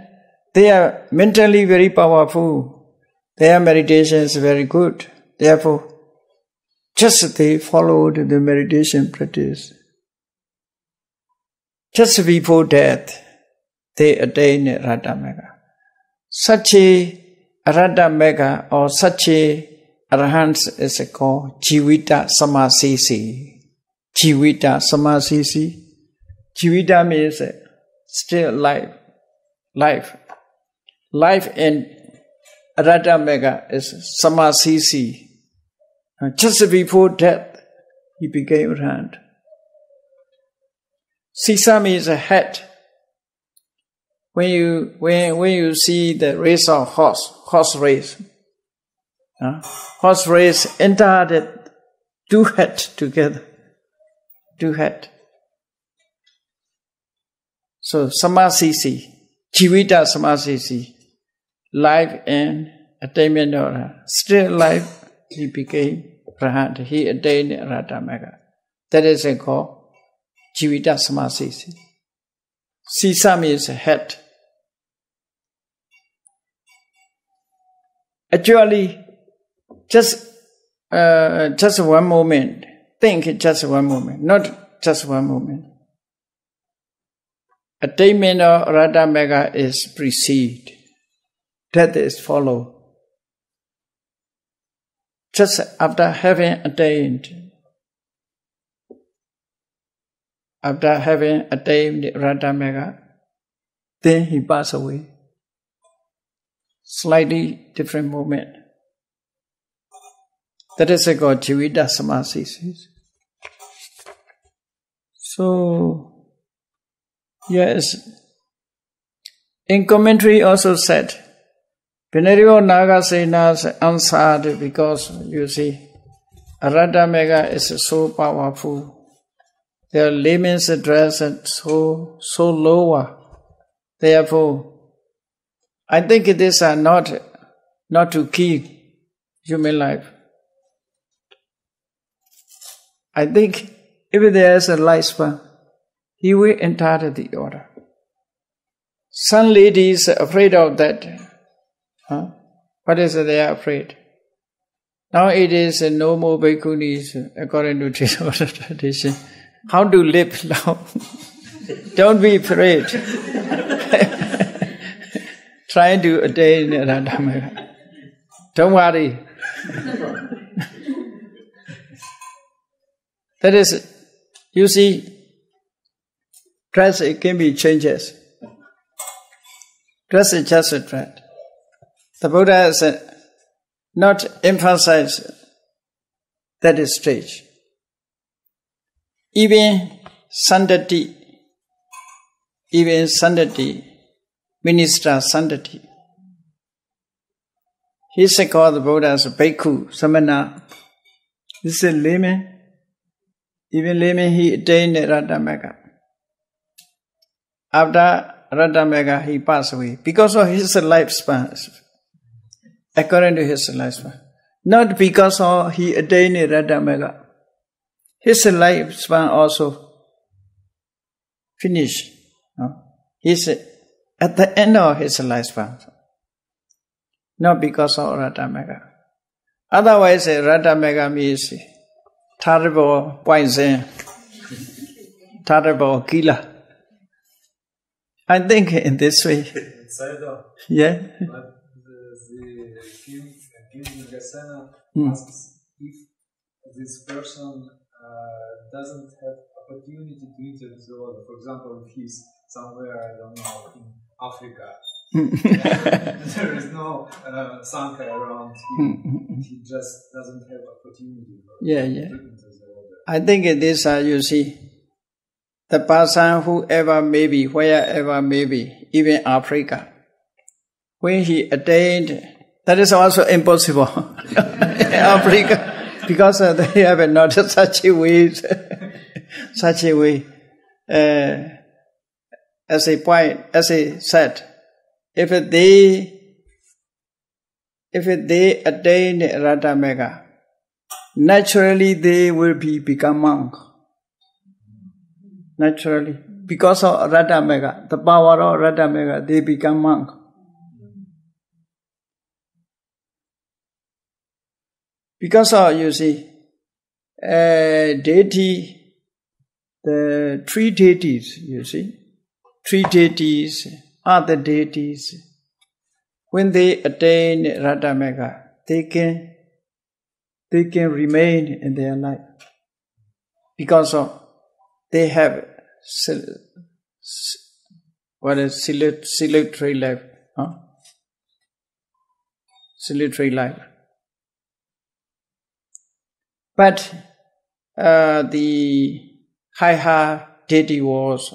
They are mentally very powerful. Their meditation is very good. Therefore, just they followed the meditation practice. Just before death, they attain Rata Mega. Such a Rata Mega or such a Arahant is called Jivita Samasisi. Jivita Samasisi. Jivita means still life. Life in Rata Mega is Samasisi. Just before death, he became Arahant. Sisa means a head. When you see the race of horse race, horse race entered two heads together, two head. So Samasisi, Jivita Samasisi, life and attainment of still life, he became Arahant. He attained Rata Mega. That is called Jivita Samasisi. Sisa means head. Actually, just one moment. Think just one moment, not just one moment. Attainment of Rata Mega is precede. Death is follow. Just after having attained Rata Mega, then he passed away. Slightly different moment. That is called Jivita Samasisi. So, yes. In commentary also said, Venerable Nagasena answered because, you see, Rata Mega is so powerful. Their layman's dress is so lower. Therefore, I think these are not to kill human life. I think if there is a lifespan, he will enter the order. Some ladies are afraid of that. What is it they are afraid? Now it is no more bhikkhunis according to this order tradition. How to live now? Don't be afraid. Try to attain Rata Mega. Don't worry. That is, you see, dress it can be changes. Dress is just a dress. The Buddha has not emphasized that stage. Even Sandati, Minister Sandati, he is called the Buddha as a bhikkhu, samana. This is a layman. Even layman, he attained Rata Mega. After Rata Mega, he passed away because of his lifespan, according to his lifespan. Not because of he attained Rata Mega. His lifespan also finished. He's at the end of his lifespan. Not because of Rata Mega. Otherwise, Rata Mega means terrible poison, terrible killer. I think in this way. Yeah. But the King Gasena asks if this person doesn't have opportunity to enter the order. For example, if he's somewhere, I don't know, in Africa, there is no Sangha around him, he just doesn't have opportunity to enter the order. I think it is, you see, the person whoever may be, wherever may be, even Africa, when he attained, that is also impossible in Africa. Because they have not such a way, as I said, if they attain Rata Mega, naturally they will become monk. Naturally, because of Rata Mega, the power of Rata Mega, they become monk. Because of, you see, deity, the three deities, you see, three deities, other deities, when they attain Radhamega, they can remain in their life. Because of, they have salutary life. Salutary life. But the higher deity was,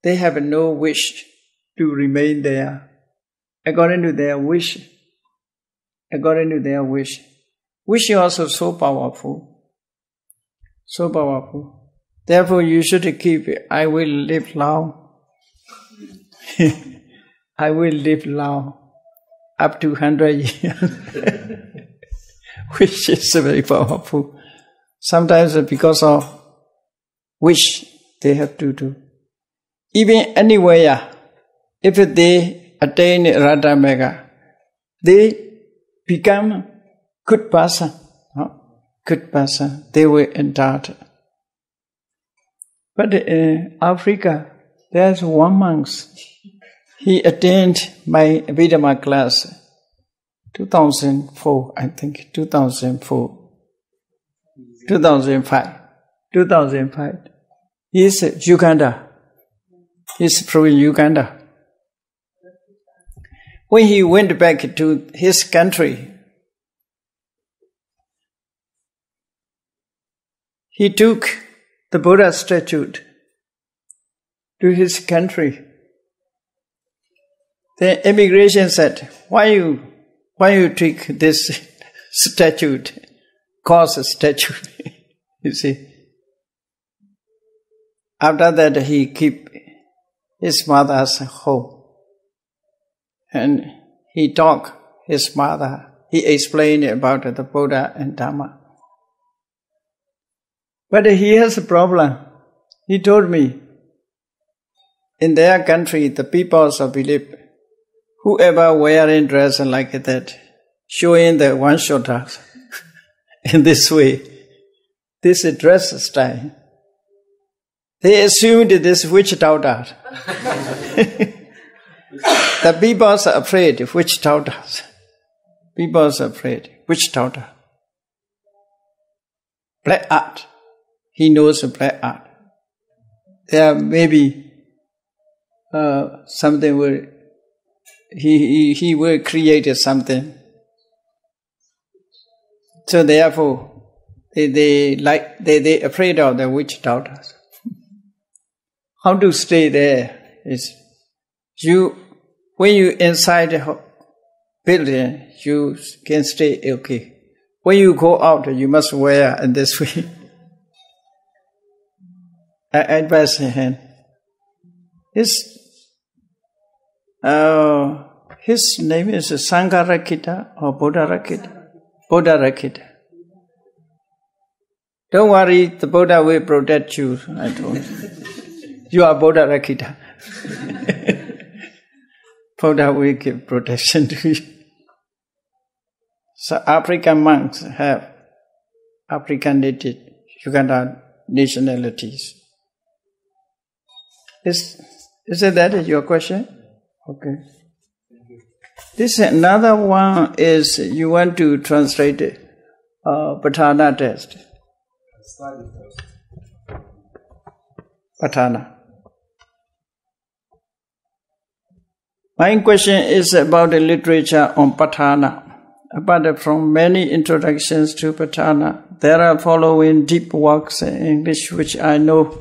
they have no wish to remain there according to their wish. According to their wish. Wish is also so powerful. So powerful. Therefore you should keep it. I will live long. I will live long. Up to 100 years. Wish is very powerful. Sometimes because of wish they have to do. Even anywhere, if they attain Radhamega, they become good person. Good person. They will enter. But in Africa, there's one monk. He attained my Abhidhamma class 2004, I think, 2004, 2005. He is Uganda. He is from Uganda. When he went back to his country, he took the Buddha statue to his country. The immigration said, why you take this statue, cause a statue? You see. After that he keep his mother's home. And he taught his mother. He explained about the Buddha and Dhamma. But he has a problem. He told me, in their country, the people believe, whoever wearing dress like that, showing the one shoulders in this way, this dress style, they assumed this witch doctor. The people are afraid of witch doctors. People are afraid, witch doctor. Black art. He knows black art. There may be something where he will create something. So therefore, they afraid of the witch doctors. How to stay there is when you inside the building, you can stay okay. When you go out, you must wear in this way. I advise him. His name is Sangharakita or Buddharakita. Buddharakita. Don't worry, the Buddha will protect you. I told him. You are Buddharakita. Buddha will give protection to you. So African monks have African native Uganda nationalities. Is that your question? Okay. This another one is you want to translate Patana test. Study first. Patana. My question is about the literature on Patana. Apart from many introductions to Patana, there are following deep works in English which I know.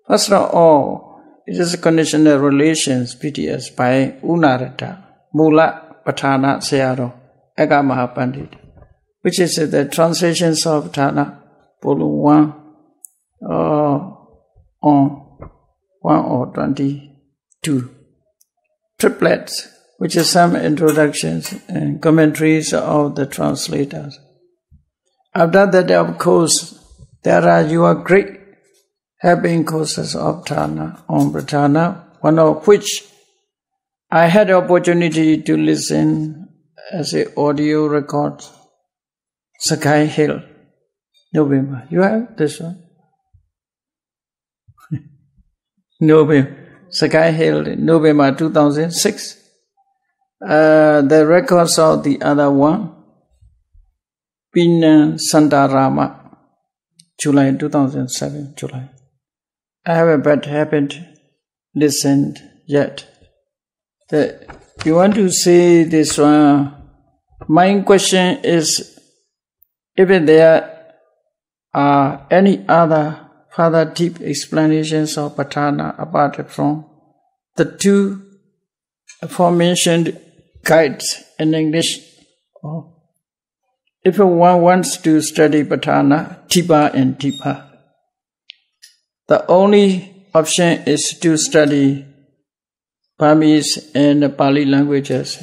First of all, it is Conditional Relations, PTS, by Unarata, Mula Patana Sayadaw, Eka Mahapandit, which is the translations of Patana, Volume 1, on 1 or 22. Triplets, which is some introductions and commentaries of the translators. After that, of course, there are your great helping courses of Patana, on Patana, one of which I had the opportunity to listen as an audio record. Sky Hill, November. You have this one? November. Sky Hill, November 2006. The records of the other one, Pina Sandarama, July 2007, July. I haven't listened yet. You want to say this one? My question is, if there are any other further deep explanations of Patana apart from the two aforementioned guides in English, if one wants to study Patana deeper and deeper, the only option is to study Burmese and Pali languages,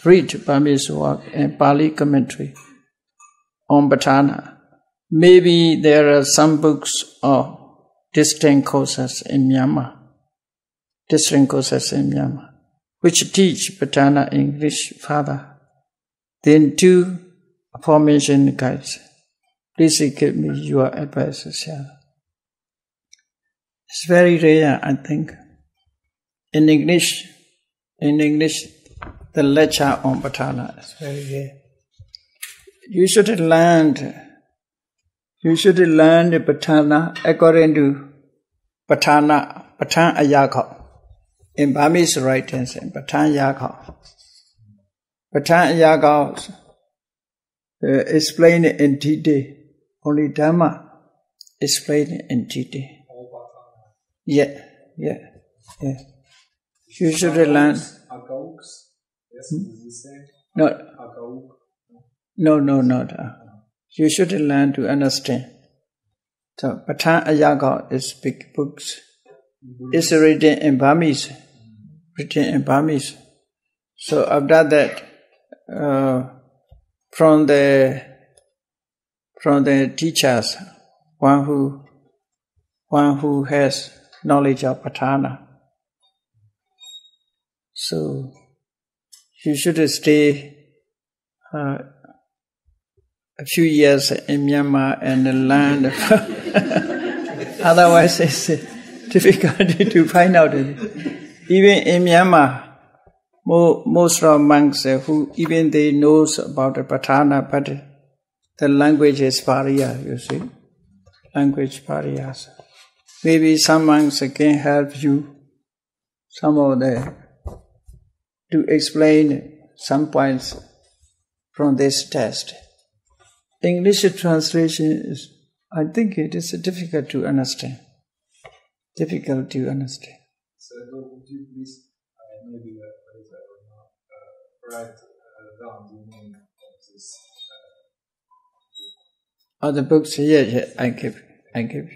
read Burmese work and Pali commentary on Patana. Maybe there are some books or distinct courses in Myanmar, which teach Patana English further. Then two aforementioned guides. Please give me your advice, sir. It's very rare, I think. In English, the lecture on Patana is very rare. You should learn Patana according to Patan Ayakha. In Burmese writings, in Patan Ayakha. Patan Ayakha explained in detail. Only Dhamma explained in detail. Yeah. You should learn. Agauks? Yes, is the same. No, not. You should learn to understand. So, Patan Ayakha is big books. It's written in Burmese. So after that, from the teachers, one who has knowledge of Patana. So you should stay a few years in Myanmar and learn. Otherwise, it's difficult to find out. Even in Myanmar, most of monks who even they knows about the Patana, but the language is barrier. You see, language barriers. Maybe some monks can help you. To explain some points from this text. English translation is, I think it is difficult to understand. So would you please maybe write down the name of this the books? Yeah, I give you.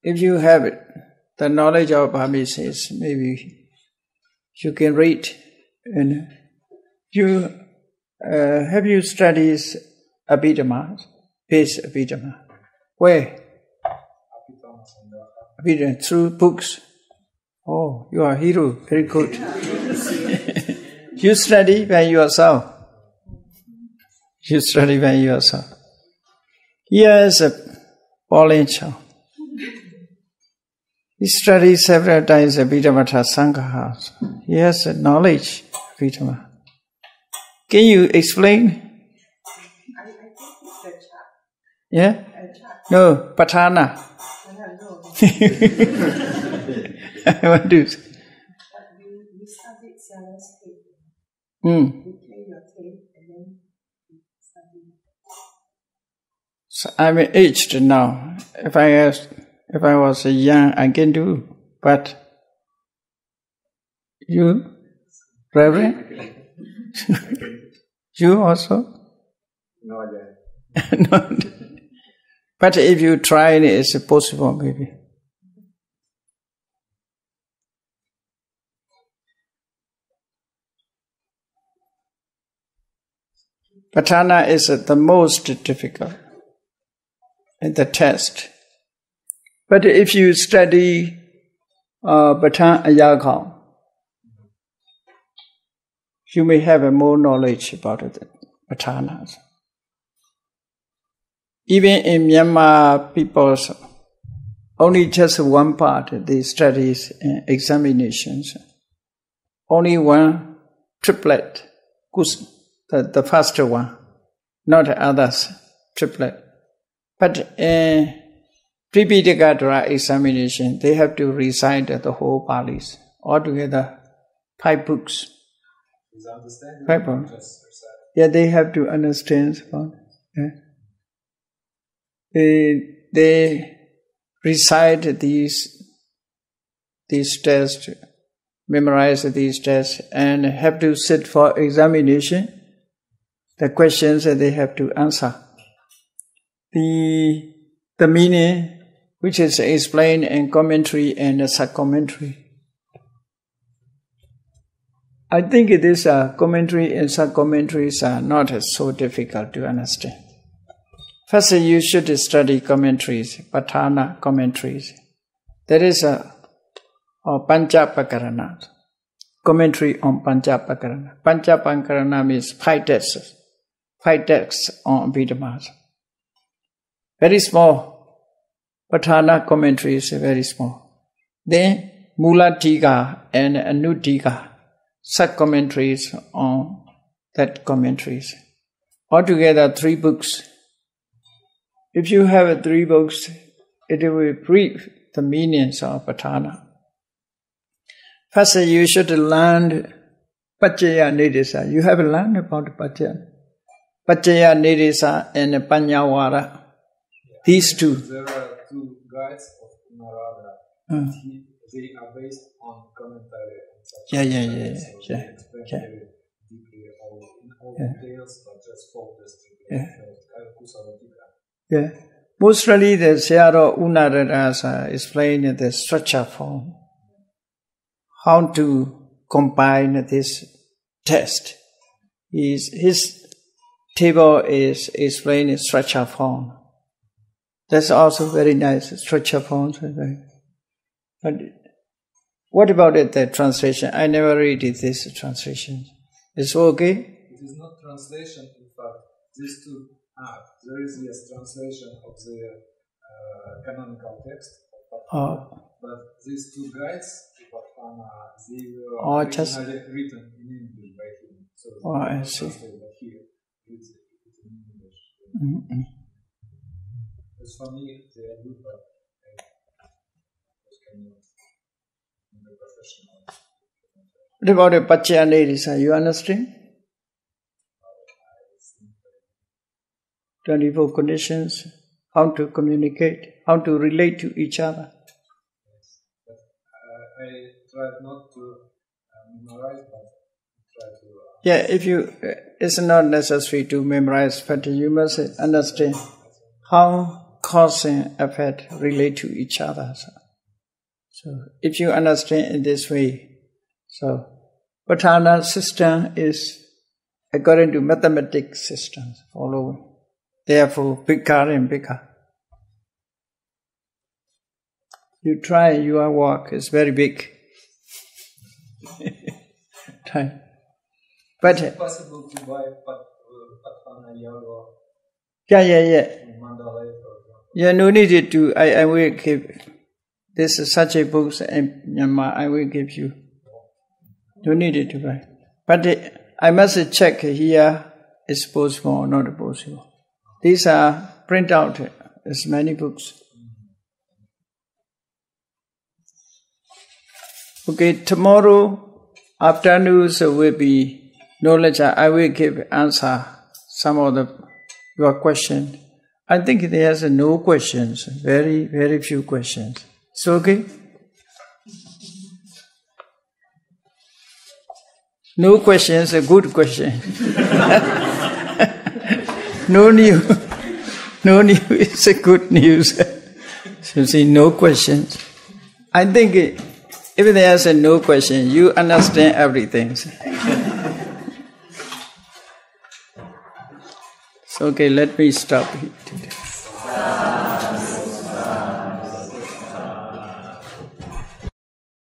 If you have it, the knowledge of Burmese, maybe you can read. And have you studied Abhidhamma? Base Abhidhamma. Where? Abhidhamma, through books. Oh, you are a hero. Very good. You study by yourself. Here is a Pauline Chow. He studied several times Abhidhamma Sangha. He has knowledge of Abhidhamma. Can you explain? I think it's the chap. Yeah? No, Patana. I want to. We studied Sarah's tape. We play your tape and then we study. So I'm aged now. If I was young, I can do. But you, Reverend? You also? No, yeah. No. But if you try it, it's possible maybe. Patana is the most difficult in the test. But if you study Patan Ayakha, you may have more knowledge about it. Pathanas. Even in Myanmar, people's only just one part, they studies examinations. Only one triplet, the first one, not others, triplet. But in Tripitaka examination, they have to recite the whole Palis. Altogether, 5 books. 5 books. Yeah, they have to understand. They recite these tests, memorize these tests, and have to sit for examination. The questions that they have to answer. The meaning, which is explained in commentary and sub-commentary. I think this commentary and sub-commentaries are not so difficult to understand. First, you should study commentaries, Patthana commentaries. There is a Panchapakarana, commentary on Panchapakarana. Panchapakarana means 5 texts. 5 texts on Abhidhamma. Very small. Patthana commentary is very small. Then Mula Tika and Anutika, sub-commentaries on that commentaries. Altogether 3 books. If you have 3 books, it will brief the meanings of Patthana. First, you should learn Paccaya Nidesa. You have learned about Paccaya. Paccaya Nidesa and Panyawara. These 2. There are 2 guides of Narada. They are based on commentary. Yeah. They explain very deeply in all details, but just focused. Yeah. Mostly the Sayadaw Unarada explained the structure form. How to combine this text. His table is explained in structure form. That's also very nice, structure forms. But what about the translation? I never read this translation. It's okay? It is not translation, in fact. These 2 are. There is yes translation of the canonical text of Patthana, but these 2 guides, Patthana, they were originally written in English by him. So I see. Here, it's in English. As for me, they are good, but I cannot be professional. What about the Paccaya Nidesa? You understand? 24 conditions, how to communicate, how to relate to each other. Yes, but I tried not to memorize, but try to... Yeah, it's not necessary to memorize, but you must understand how cause and effect relate to each other. So if you understand in this way, so Patthana system is according to mathematics systems following. Therefore, bigger and bigger. You try your work, it's very big. Try. But is it possible to buy Patthana Yago? Yeah. In Mandalay, for example? Yeah, no need to. I will give. This is such a book in Myanmar. I will give you. No need to buy. But I must check here. Is possible or not possible. These are print out as many books. Okay, tomorrow afternoon will be knowledge. I will give answer some of your questions. I think there's no questions. Very, very few questions. It's okay? No questions, a good question. No news. No news is a good news. So see, no questions. I think if there's a no question, you understand everything. So okay, let me stop here.